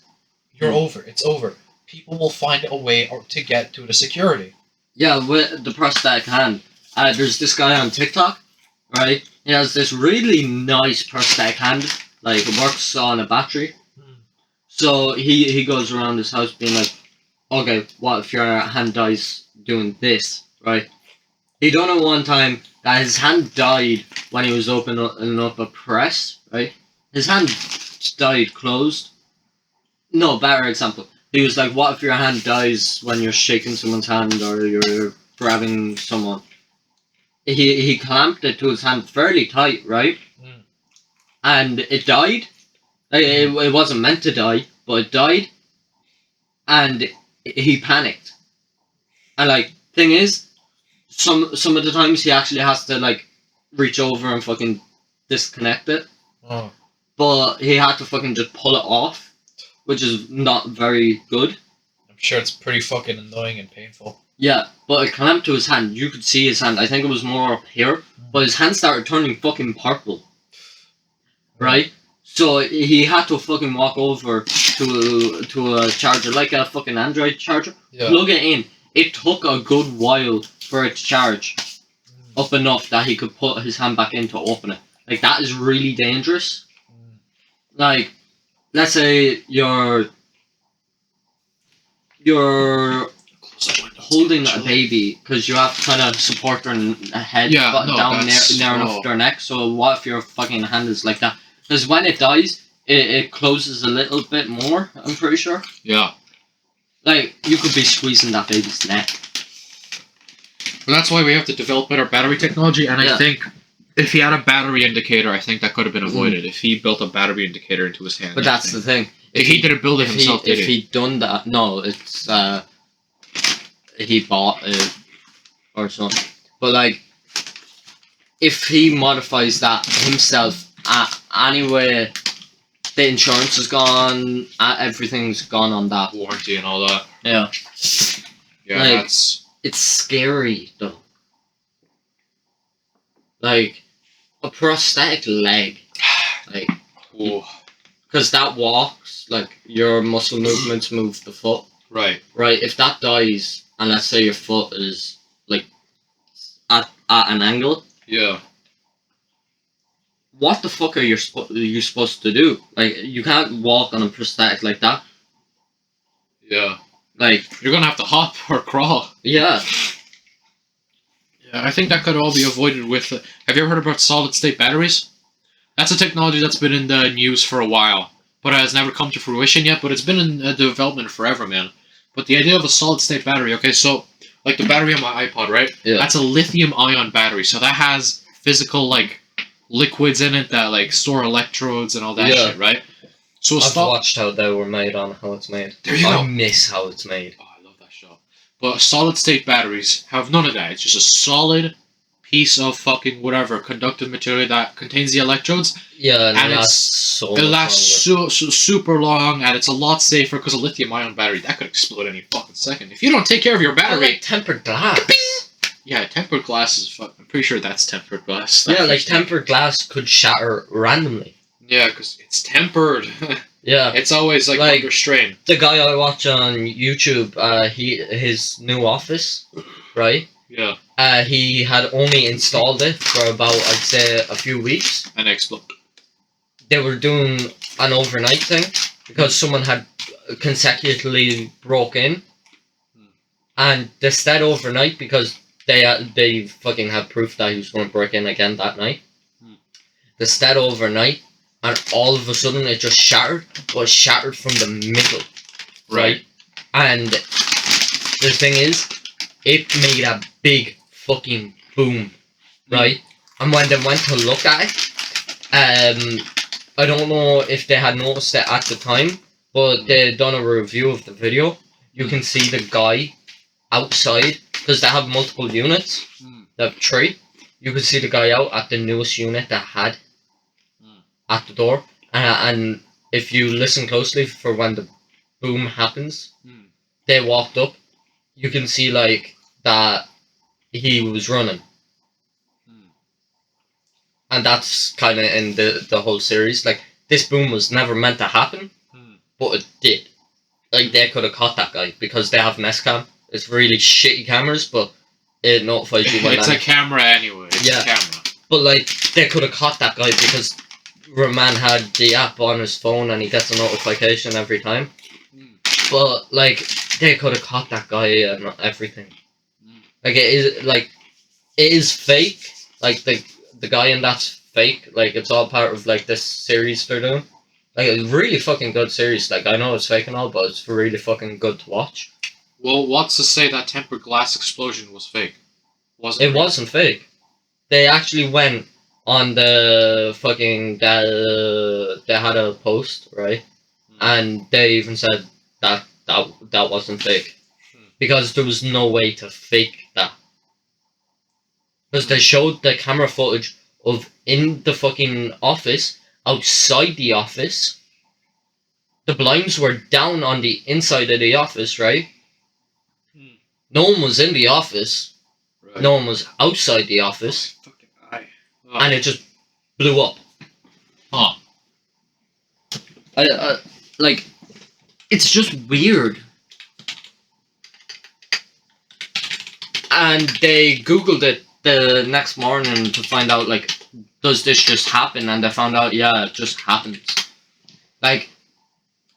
Speaker 3: you're over. It's over. People will find a way to get to the security.
Speaker 2: Yeah, with the prosthetic hand. There's this guy on TikTok, right? He has this really nice prosthetic hand, like it works on a battery. So he goes around his house being like, okay, what if your hand dies doing this, right? He done it one time that his hand died when he was opening up a press, right? His hand died closed. No, better example. He was like, what if your hand dies when you're shaking someone's hand or you're grabbing someone? He clamped it to his hand fairly tight, right?
Speaker 3: Mm.
Speaker 2: And it died. It wasn't meant to die, but it died. And he panicked. And like, thing is, some of the times he actually has to like reach over and fucking disconnect it.
Speaker 3: Oh.
Speaker 2: But he had to fucking just pull it off, which is not very good.
Speaker 3: I'm sure it's pretty fucking annoying and painful.
Speaker 2: Yeah, but it clamped to his hand. You could see his hand. I think it was more up here, but his hand started turning fucking purple. Right? So he had to fucking walk over to a charger, like a fucking Android charger,
Speaker 3: Yeah.
Speaker 2: plug it in. It took a good while for it to charge up enough that he could put his hand back in to open it. Like, that is really dangerous. Like, let's say you're holding a
Speaker 1: Actually.
Speaker 2: baby, because you have to kind of support their head
Speaker 1: Yeah, no,
Speaker 2: down
Speaker 1: that's-
Speaker 2: near enough
Speaker 1: oh.
Speaker 2: to their neck. So what if your fucking hand is like that? Because when it dies, it closes a little bit more. I'm pretty sure.
Speaker 1: Yeah.
Speaker 2: Like you could be squeezing that baby's neck.
Speaker 1: Well, that's why we have to develop better battery technology, and
Speaker 2: Yeah.
Speaker 1: I think if he had a battery indicator, I think that could have been avoided. If he built a battery indicator into his hand.
Speaker 2: But that's the thing.
Speaker 1: If he didn't build it
Speaker 2: If
Speaker 1: himself,
Speaker 2: if
Speaker 1: did he?
Speaker 2: he'd done that, no, it's he bought it or something. But like, if he modifies that himself, anyway, the insurance is gone, everything's gone on that.
Speaker 1: Warranty and all that.
Speaker 2: Yeah,
Speaker 1: Yeah,
Speaker 2: Like-
Speaker 1: that's...
Speaker 2: it's scary though. Like a prosthetic leg, like
Speaker 1: Ooh.
Speaker 2: because that walks, like your muscle movements move the foot.
Speaker 1: Right.
Speaker 2: Right, if that dies, and let's say your foot is like at an angle,
Speaker 1: Yeah.
Speaker 2: what the fuck are you supposed to do? Like, you can't walk on a prosthetic like that.
Speaker 1: Yeah.
Speaker 2: Like,
Speaker 1: You're gonna have to hop or crawl.
Speaker 2: yeah,
Speaker 1: Yeah, I think that could all be avoided with... have you ever heard about solid-state batteries? That's a technology that's been in the news for a while, but it has never come to fruition yet, but it's been in development forever, man. But the idea of a solid-state battery, okay, so, like the battery on my iPod, right?
Speaker 2: Yeah.
Speaker 1: That's a lithium-ion battery, so that has physical, like, liquids in it that, like, store electrodes and all that
Speaker 2: Yeah.
Speaker 1: shit, right? So
Speaker 2: I've watched how they were made on how it's made.
Speaker 1: There you
Speaker 2: I
Speaker 1: go.
Speaker 2: miss how it's made.
Speaker 1: Oh, I love that show. But solid-state batteries have none of that. It's just a solid piece of fucking whatever conductive material that contains the electrodes.
Speaker 2: Yeah, and,
Speaker 1: And
Speaker 2: it
Speaker 1: it's-
Speaker 2: lasts so
Speaker 1: It
Speaker 2: much
Speaker 1: lasts
Speaker 2: longer.
Speaker 1: super long, and it's a lot safer because a lithium-ion battery that could explode any fucking second. If you don't take care of your
Speaker 2: I
Speaker 1: battery,
Speaker 2: like tempered glass.
Speaker 1: yeah, tempered glass is fuck. I'm pretty sure that's tempered glass.
Speaker 2: Yeah, like tempered glass could shatter randomly.
Speaker 1: Yeah, because it's tempered.
Speaker 2: Yeah.
Speaker 1: It's always like
Speaker 2: Like-
Speaker 1: under strain.
Speaker 2: The guy I watch on YouTube, his new office, right?
Speaker 1: Yeah,
Speaker 2: He had only installed it for about, I'd say, a few weeks.
Speaker 1: and explode.
Speaker 2: They were doing an overnight thing because someone had consecutively broke in, and they stayed overnight because they fucking had proof that he was going to break in again that night. They stayed overnight, and all of a sudden it just shattered, but it shattered from the middle, right? And the thing is, it made a big fucking boom, right? And when they went to look at it, I don't know if they had noticed it at the time, but they done a review of the video. You can see the guy outside, because they have multiple units, they have 3. You can see the guy out at the newest unit they had at the door. And if you listen closely for when the boom happens, they walked up, you can see like that he was running. And that's kind of in the whole series. Like, this boom was never meant to happen, but it did. Like, they could have caught that guy because they have Nest Cam. It's really shitty cameras, but it notifies you when
Speaker 1: It's a camera anyway. It's
Speaker 2: Yeah.
Speaker 1: a camera.
Speaker 2: But, like, they could have caught that guy because Roman had the app on his phone and he gets a notification every time. But, like, they could have caught that guy and everything. Like, it is fake. Like, the guy in that's fake. Like, it's all part of, like, this series they're doing. Like, a really fucking good series. Like, I know it's fake and all, but it's really fucking good to watch.
Speaker 1: Well, what's to say that tempered glass explosion was fake?
Speaker 2: It wasn't fake. They actually went on the fucking... they had a post, right? And they even said that wasn't fake. Because there was no way to fake that. Because they showed the camera footage of in the fucking office, outside the office. The blinds were down on the inside of the office, right? No one was in the office.
Speaker 1: Right.
Speaker 2: No one was outside the office.
Speaker 1: Fucking eye. Oh.
Speaker 2: And it just blew up.
Speaker 1: Huh.
Speaker 2: Like, it's just weird. And they Googled it the next morning to find out, like, does this just happen? And they found out, yeah, it just happens. Like,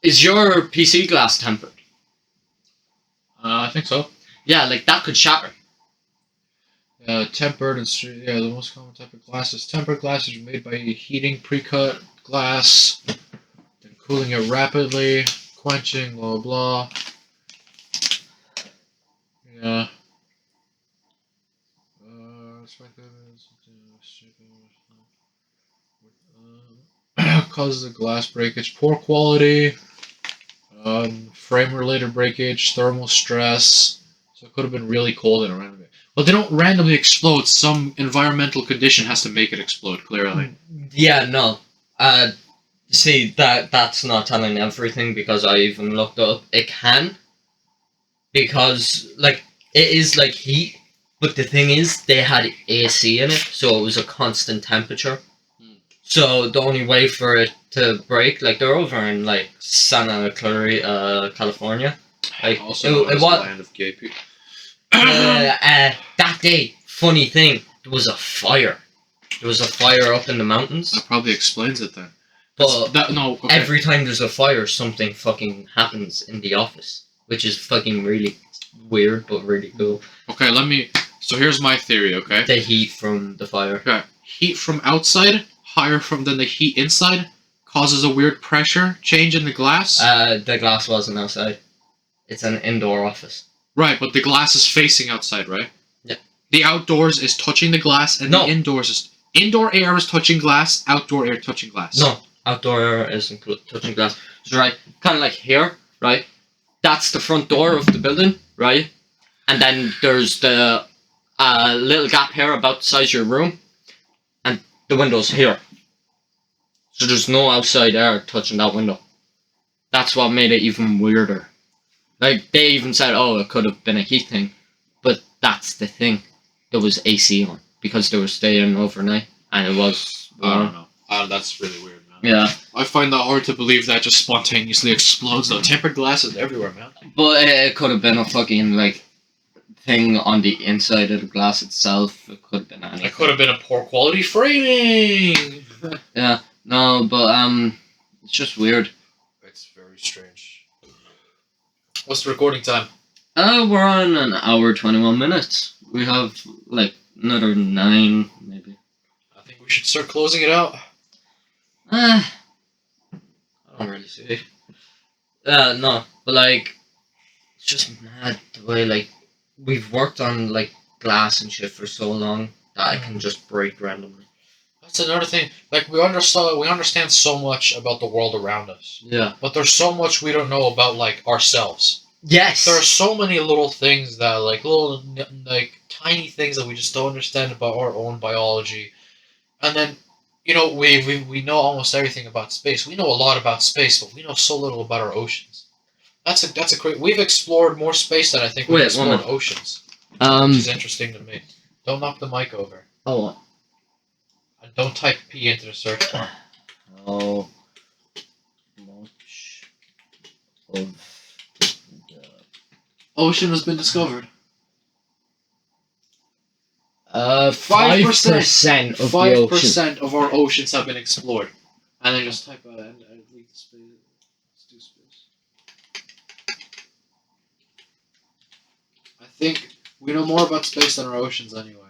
Speaker 2: is your PC glass tempered?
Speaker 1: I think so.
Speaker 2: Yeah, like that could shatter.
Speaker 3: Tempered and the most common type of glass is tempered glass is made by heating pre-cut glass, then cooling it rapidly, quenching, blah blah. Yeah. Causes of glass breakage, poor quality, frame-related breakage, thermal stress. So it could have been really cold and randomly. Well, they don't randomly explode. Some environmental condition has to make it explode. Clearly.
Speaker 2: Yeah, no. See, that's not telling everything because I even looked up. It can, because like it is like heat, but the thing is they had AC in it, so it was a constant temperature. So the only way for it to break, like they're over in like Santa Clarita, California. Like it was
Speaker 3: land of gay people.
Speaker 2: that day. Funny thing, there was a fire. There was a fire up in the mountains.
Speaker 3: That probably explains it then.
Speaker 2: But
Speaker 3: Okay.
Speaker 2: every time there's a fire, something fucking happens in the office, which is fucking really weird, but really cool.
Speaker 3: Okay, So here's my theory. Okay.
Speaker 2: The heat from the fire.
Speaker 3: Okay. Heat from outside higher than the heat inside causes a weird pressure change in the glass.
Speaker 2: The glass wasn't outside. It's an indoor office.
Speaker 3: Right, but the glass is facing outside, right?
Speaker 2: Yeah.
Speaker 3: The outdoors is touching the glass, and the indoors is indoor air is touching glass, outdoor air touching glass.
Speaker 2: No, outdoor air isn't touching glass. It's right, kind of like here, right? That's the front door of the building, right? And then there's the little gap here about the size of your room, and the window's here. So there's no outside air touching that window. That's what made it even weirder. Like, they even said, oh, it could have been a heat thing. But that's the thing. There was AC on. Because they were staying overnight. And it was...
Speaker 3: I don't know. That's really weird, man.
Speaker 2: Yeah.
Speaker 3: I find that hard to believe that just spontaneously explodes, though. Tempered glass is everywhere, man.
Speaker 2: But it could have been a fucking, like, thing on the inside of the glass itself. It could have been anything.
Speaker 3: It could have been a poor quality framing!
Speaker 2: Yeah. No, but, it's just weird.
Speaker 3: It's very strange. What's the recording time?
Speaker 2: We're on an hour 21 minutes. We have like another 9 maybe.
Speaker 3: I think we should start closing it out.
Speaker 2: I don't really see. No, but like it's just mad the way like we've worked on like glass and shit for so long that it can just break randomly.
Speaker 3: That's another thing. Like we understand so much about the world around us.
Speaker 2: Yeah.
Speaker 3: But there's so much we don't know about like ourselves.
Speaker 2: Yes.
Speaker 3: There are so many little things that like tiny things that we just don't understand about our own biology. And then, you know, we know almost everything about space. We know a lot about space, but we know so little about our oceans. That's a great. We've explored more space than I think we've explored oceans. Which is interesting to me. Don't knock the mic over.
Speaker 2: Oh.
Speaker 3: And don't type P into the search bar.
Speaker 2: How much of
Speaker 3: Ocean has been discovered.
Speaker 2: 5% of the ocean.
Speaker 3: 5% of our oceans have been explored. And then just type out and read the space. Let's do space. I think we know more about space than our oceans anyway.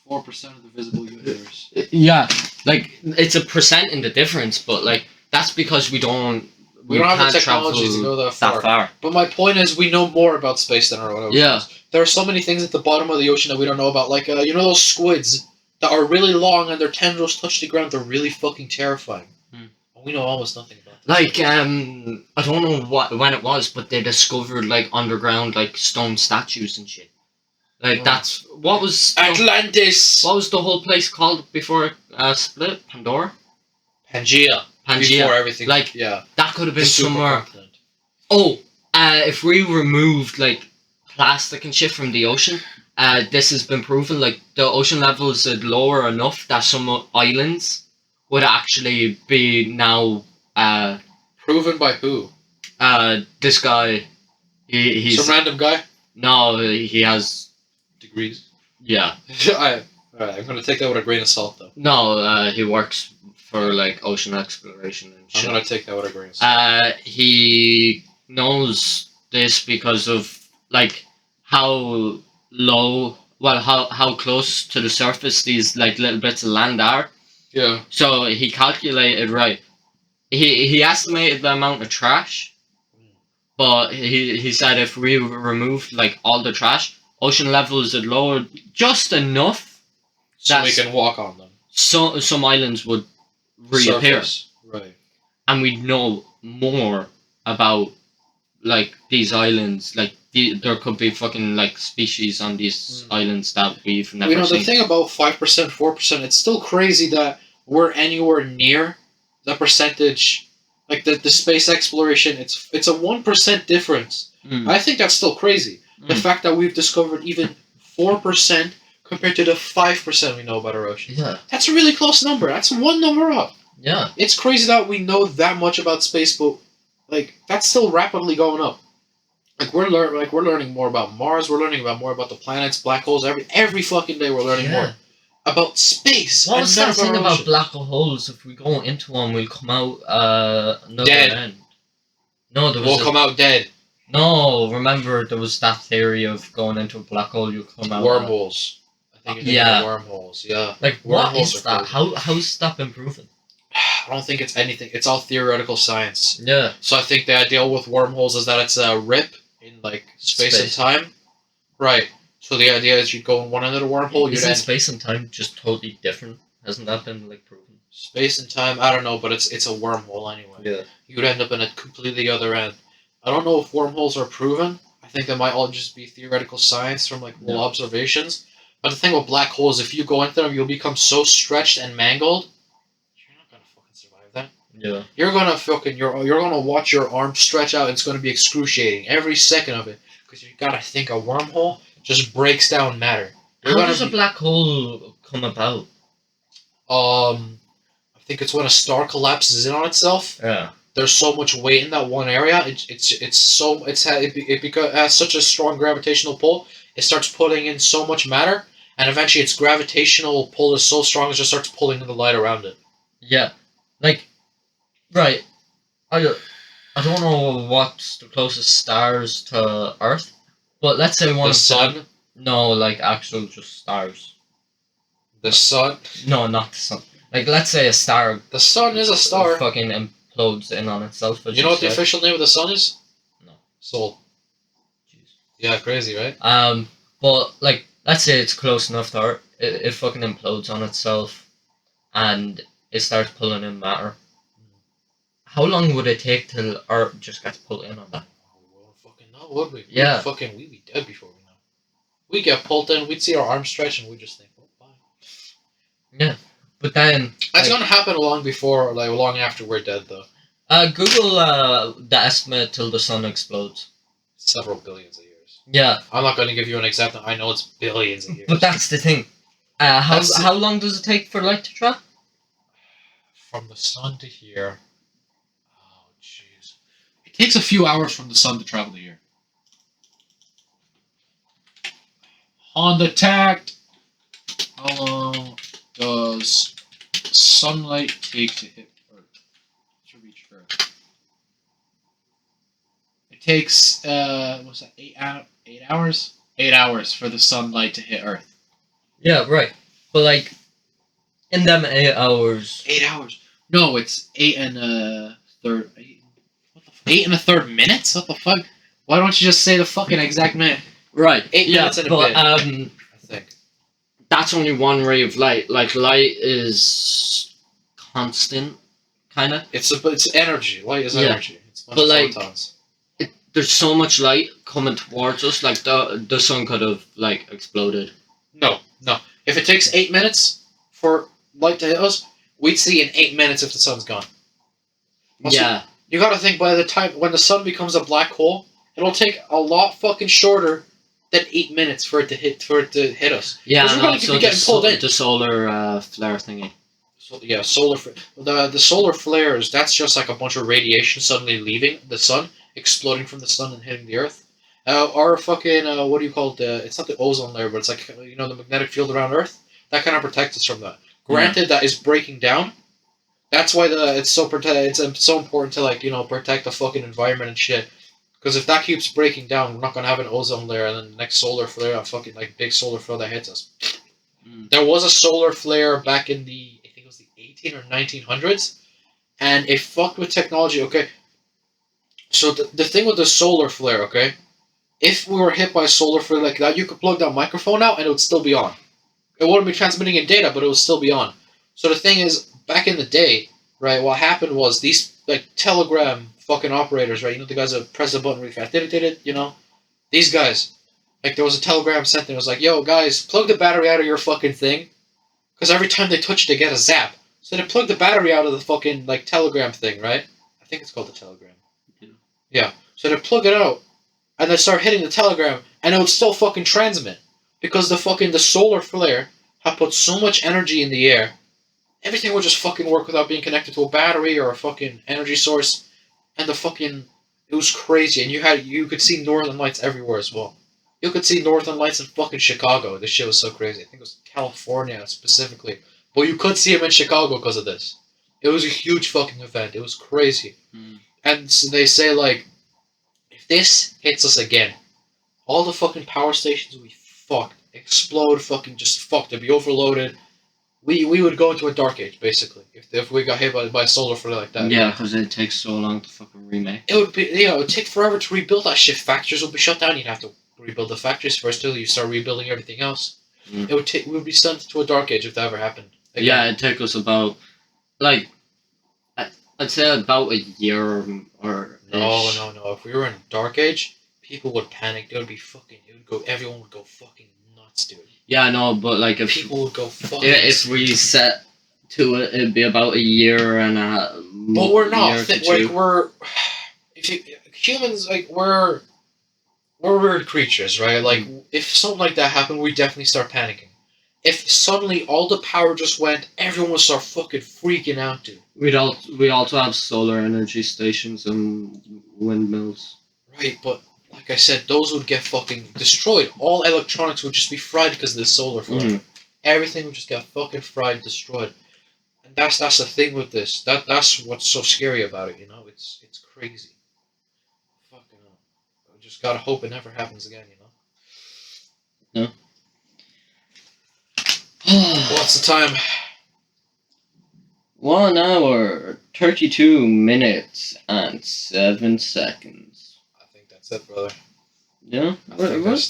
Speaker 3: 4% of the visible universe.
Speaker 2: Yeah, like it's a percent in the difference, but like that's because we don't
Speaker 3: have the technology to go that far. But my point is, we know more about space than our own oceans.
Speaker 2: Yeah.
Speaker 3: There are so many things at the bottom of the ocean that we don't know about. Like, you know those squids that are really long and their tendrils touch the ground? They're really fucking terrifying. And we know almost nothing about them.
Speaker 2: Like, I don't know when it was, but they discovered, like, underground, like, stone statues and shit. Like, what was...
Speaker 3: Atlantis!
Speaker 2: What was the whole place called before it split? Pandora?
Speaker 3: Pangea. Before everything.
Speaker 2: Like,
Speaker 3: yeah.
Speaker 2: That could have been somewhere... Oh, if we removed, like, plastic and shit from the ocean, this has been proven, like, the ocean levels are lower enough that some islands would actually be now...
Speaker 3: proven by who?
Speaker 2: This guy... He's...
Speaker 3: Some random guy?
Speaker 2: No, he has...
Speaker 3: Degrees?
Speaker 2: Yeah.
Speaker 3: Alright, I'm gonna take that with a grain of salt, though.
Speaker 2: No, he works for, like, ocean exploration and shit.
Speaker 3: I'm gonna take that with a grain of salt.
Speaker 2: He knows this because of, like, how low, well, how close to the surface these like little bits of land are.
Speaker 3: Yeah.
Speaker 2: So he calculated right. He estimated the amount of trash, but he said if we removed like all the trash, ocean levels would lower just enough
Speaker 3: So we
Speaker 2: That's-
Speaker 3: can walk on them.
Speaker 2: so some islands would reappear,
Speaker 3: Surface. Right.
Speaker 2: and we'd know more about like these islands. Like there could be fucking like species on these islands that we've never
Speaker 3: You know,
Speaker 2: seen.
Speaker 3: the thing about 5%, 4%, it's still crazy that we're anywhere near the percentage. Like the space exploration, it's a 1% difference.
Speaker 2: Mm.
Speaker 3: I think that's still crazy. The
Speaker 2: Mm.
Speaker 3: fact that we've discovered even 4% compared to the 5% we know about our ocean.
Speaker 2: Yeah,
Speaker 3: That's a really close number. That's one number up.
Speaker 2: yeah,
Speaker 3: It's crazy that we know that much about space, but like that's still rapidly going up. Like we're learning more about Mars. We're learning about more about the planets, black holes. Every fucking day we're learning more about space.
Speaker 2: What
Speaker 3: and
Speaker 2: was
Speaker 3: none
Speaker 2: that
Speaker 3: of our
Speaker 2: thing about
Speaker 3: ocean.
Speaker 2: black holes? If we go into one, we'll come out another
Speaker 3: Dead.
Speaker 2: end. No, there was
Speaker 3: We'll come out dead.
Speaker 2: No, remember there was that theory of going into a black hole, you come out.
Speaker 3: Wormholes. I think you're thinking of wormholes. Yeah.
Speaker 2: Like, what
Speaker 3: Wormholes
Speaker 2: is
Speaker 3: are
Speaker 2: that?
Speaker 3: crazy.
Speaker 2: How's that been proven?
Speaker 3: I don't think it's anything. It's all theoretical science.
Speaker 2: Yeah.
Speaker 3: So I think the idea with wormholes is that it's a rip in like space and
Speaker 2: Space.
Speaker 3: time. Right. So the idea is you'd go in one end of the wormhole, you'd
Speaker 2: Isn't
Speaker 3: end
Speaker 2: space and time just totally different? Hasn't that been like proven?
Speaker 3: space and time. I don't know, but it's a wormhole anyway.
Speaker 2: Yeah.
Speaker 3: You'd end up in a completely other end. I don't know if wormholes are proven. I think they might all just be theoretical science from like little
Speaker 2: Yeah.
Speaker 3: observations. But the thing with black holes, if you go into them, you'll become so stretched and mangled. You're not gonna fucking survive that.
Speaker 2: Yeah.
Speaker 3: You're gonna watch your arm stretch out. And it's gonna be excruciating every second of it because you gotta think a wormhole just breaks down matter. You're
Speaker 2: How
Speaker 3: gonna
Speaker 2: does a
Speaker 3: be-
Speaker 2: black hole come about?
Speaker 3: I think it's when a star collapses in on itself.
Speaker 2: Yeah.
Speaker 3: There's so much weight in that one area. It has such a strong gravitational pull. It starts pulling in so much matter, and eventually its gravitational pull is so strong it just starts pulling in the light around it.
Speaker 2: Yeah. Like, right. I don't know what's the closest stars to Earth, but let's say one
Speaker 3: The
Speaker 2: of them.
Speaker 3: sun,
Speaker 2: No, like actual just stars.
Speaker 3: the sun,
Speaker 2: No, not the sun. Like, let's say a star
Speaker 3: the sun is a star.
Speaker 2: fucking implodes in on itself. As
Speaker 3: You know what the
Speaker 2: said.
Speaker 3: official name of the sun is?
Speaker 2: No.
Speaker 3: Sol.
Speaker 2: Jeez.
Speaker 3: Yeah, crazy, right?
Speaker 2: But like, let's say it's close enough to Earth, it fucking implodes on itself, and it starts pulling in matter. How long would it take till Earth just gets pulled in on that?
Speaker 3: We won't fucking know, would we?
Speaker 2: Yeah.
Speaker 3: We'd be dead before we know. We get pulled in, we'd see our arms stretch, and we just think, oh, bye.
Speaker 2: Yeah, but then
Speaker 3: That's
Speaker 2: like,
Speaker 3: gonna happen long before, like long after we're dead, though.
Speaker 2: Google the estimate till the sun explodes.
Speaker 3: Several billions of years.
Speaker 2: Yeah,
Speaker 3: I'm not gonna give you an exact. I know it's billions of years.
Speaker 2: but that's the thing. How long does it take for light to travel?
Speaker 3: From the sun to here. Oh, jeez. It takes a few hours from the sun to travel to here. On the tact, how long does sunlight take to hit Earth? To reach Earth? It takes what's that? 8 hours? 8 hours for the sunlight to hit Earth.
Speaker 2: Yeah, right. But like, in them 8 hours.
Speaker 3: 8 hours. No, it's 8 and a third. What the fuck? 8 1/3 minutes? What the fuck? Why don't you just say the fucking exact minute?
Speaker 2: Right.
Speaker 3: 8
Speaker 2: Yeah,
Speaker 3: minutes and a
Speaker 2: but
Speaker 3: bit.
Speaker 2: I
Speaker 3: think.
Speaker 2: that's only one ray of light. Like light is constant, kind of.
Speaker 3: It's energy. Light is
Speaker 2: Yeah.
Speaker 3: energy. It's a bunch
Speaker 2: But,
Speaker 3: of
Speaker 2: like,
Speaker 3: photons.
Speaker 2: There's so much light coming towards us. Like the sun could have like exploded.
Speaker 3: No. If it takes 8 minutes for light to hit us, we'd see in 8 minutes if the sun's gone. Also,
Speaker 2: Yeah.
Speaker 3: You gotta think by the time when the sun becomes a black hole, it'll take a lot fucking shorter than 8 minutes for it to hit us.
Speaker 2: Yeah.
Speaker 3: 'Cause we're
Speaker 2: No,
Speaker 3: gonna
Speaker 2: so
Speaker 3: be getting pulled in.
Speaker 2: the solar flare thingy.
Speaker 3: So, yeah, the solar flares. That's just like a bunch of radiation suddenly leaving the sun, exploding from the sun and hitting the Earth. Our fucking what do you call it? It's not the ozone layer, but it's like the magnetic field around Earth. That kind of protects us from that. Granted, that is breaking down. That's why it's so important to protect the fucking environment and shit. Because if that keeps breaking down, we're not gonna have an ozone layer, and then the next solar flare, a fucking like big solar flare that hits us. There was a solar flare back in the I think it was the 18 or 1900s, and it fucked with technology. Okay, so the thing with the solar flare, okay, if we were hit by a solar flare like that, you could plug that microphone out and it would still be on. It wouldn't be transmitting in data, but it would still be on. So the thing is, back in the day, right, what happened was these like telegram fucking operators, right? You know the guys that press the button really fast, you know, these guys. Like there was a telegram sent and it was like, "Yo guys, plug the battery out of your fucking thing," because every time they touch it, they get a zap. So they plug the battery out of the fucking like telegram thing, right? I think it's called the telegram. Yeah. So they plug it out, and they start hitting the telegram, and it would still fucking transmit because the solar flare had put so much energy in the air. Everything would just fucking work without being connected to a battery or a fucking energy source, and it was crazy. And you could see northern lights everywhere as well. You could see northern lights in fucking Chicago. This shit was so crazy. I think it was California specifically, but you could see them in Chicago because of this. It was a huge fucking event. It was crazy. And so they say like, if this hits us again, all the fucking power stations will be fucked, explode, fucking just fucked. They'd be overloaded. We would go into a dark age basically if we got hit by a solar flare like that.
Speaker 2: Yeah, because it takes so long to fucking remake.
Speaker 3: It would be it would take forever to rebuild that shit. Factories would be shut down. You'd have to rebuild the factories first till you start rebuilding everything else.
Speaker 2: Mm.
Speaker 3: We would be sent to a dark age if that ever happened. Again.
Speaker 2: Yeah, it'd take us about like I'd say about a year or
Speaker 3: No. If we were in a dark age, people would panic. They would be fucking. Everyone would go fucking nuts, dude.
Speaker 2: Yeah, I know, but like if
Speaker 3: People would go fucking.
Speaker 2: if we set to it, it'd be about a year and a.
Speaker 3: But we're not.
Speaker 2: Year to
Speaker 3: Like
Speaker 2: two.
Speaker 3: we're humans. Like we're weird creatures, right? Like if something like that happened, we definitely start panicking. If suddenly all the power just went, everyone would start fucking freaking out, dude.
Speaker 2: We also have solar energy stations and windmills.
Speaker 3: Right, but like I said, those would get fucking destroyed. All electronics would just be fried because of the solar flare.
Speaker 2: Mhm.
Speaker 3: Everything would just get fucking fried, destroyed. And that's the thing with this. That's what's so scary about it, you know? It's crazy. Fucking hell. I just gotta hope it never happens again, you know? What's the time?
Speaker 2: 1 hour, 32 minutes, and 7 seconds.
Speaker 3: I think that's it, brother.
Speaker 2: Yeah?
Speaker 3: I think
Speaker 2: We're
Speaker 3: that's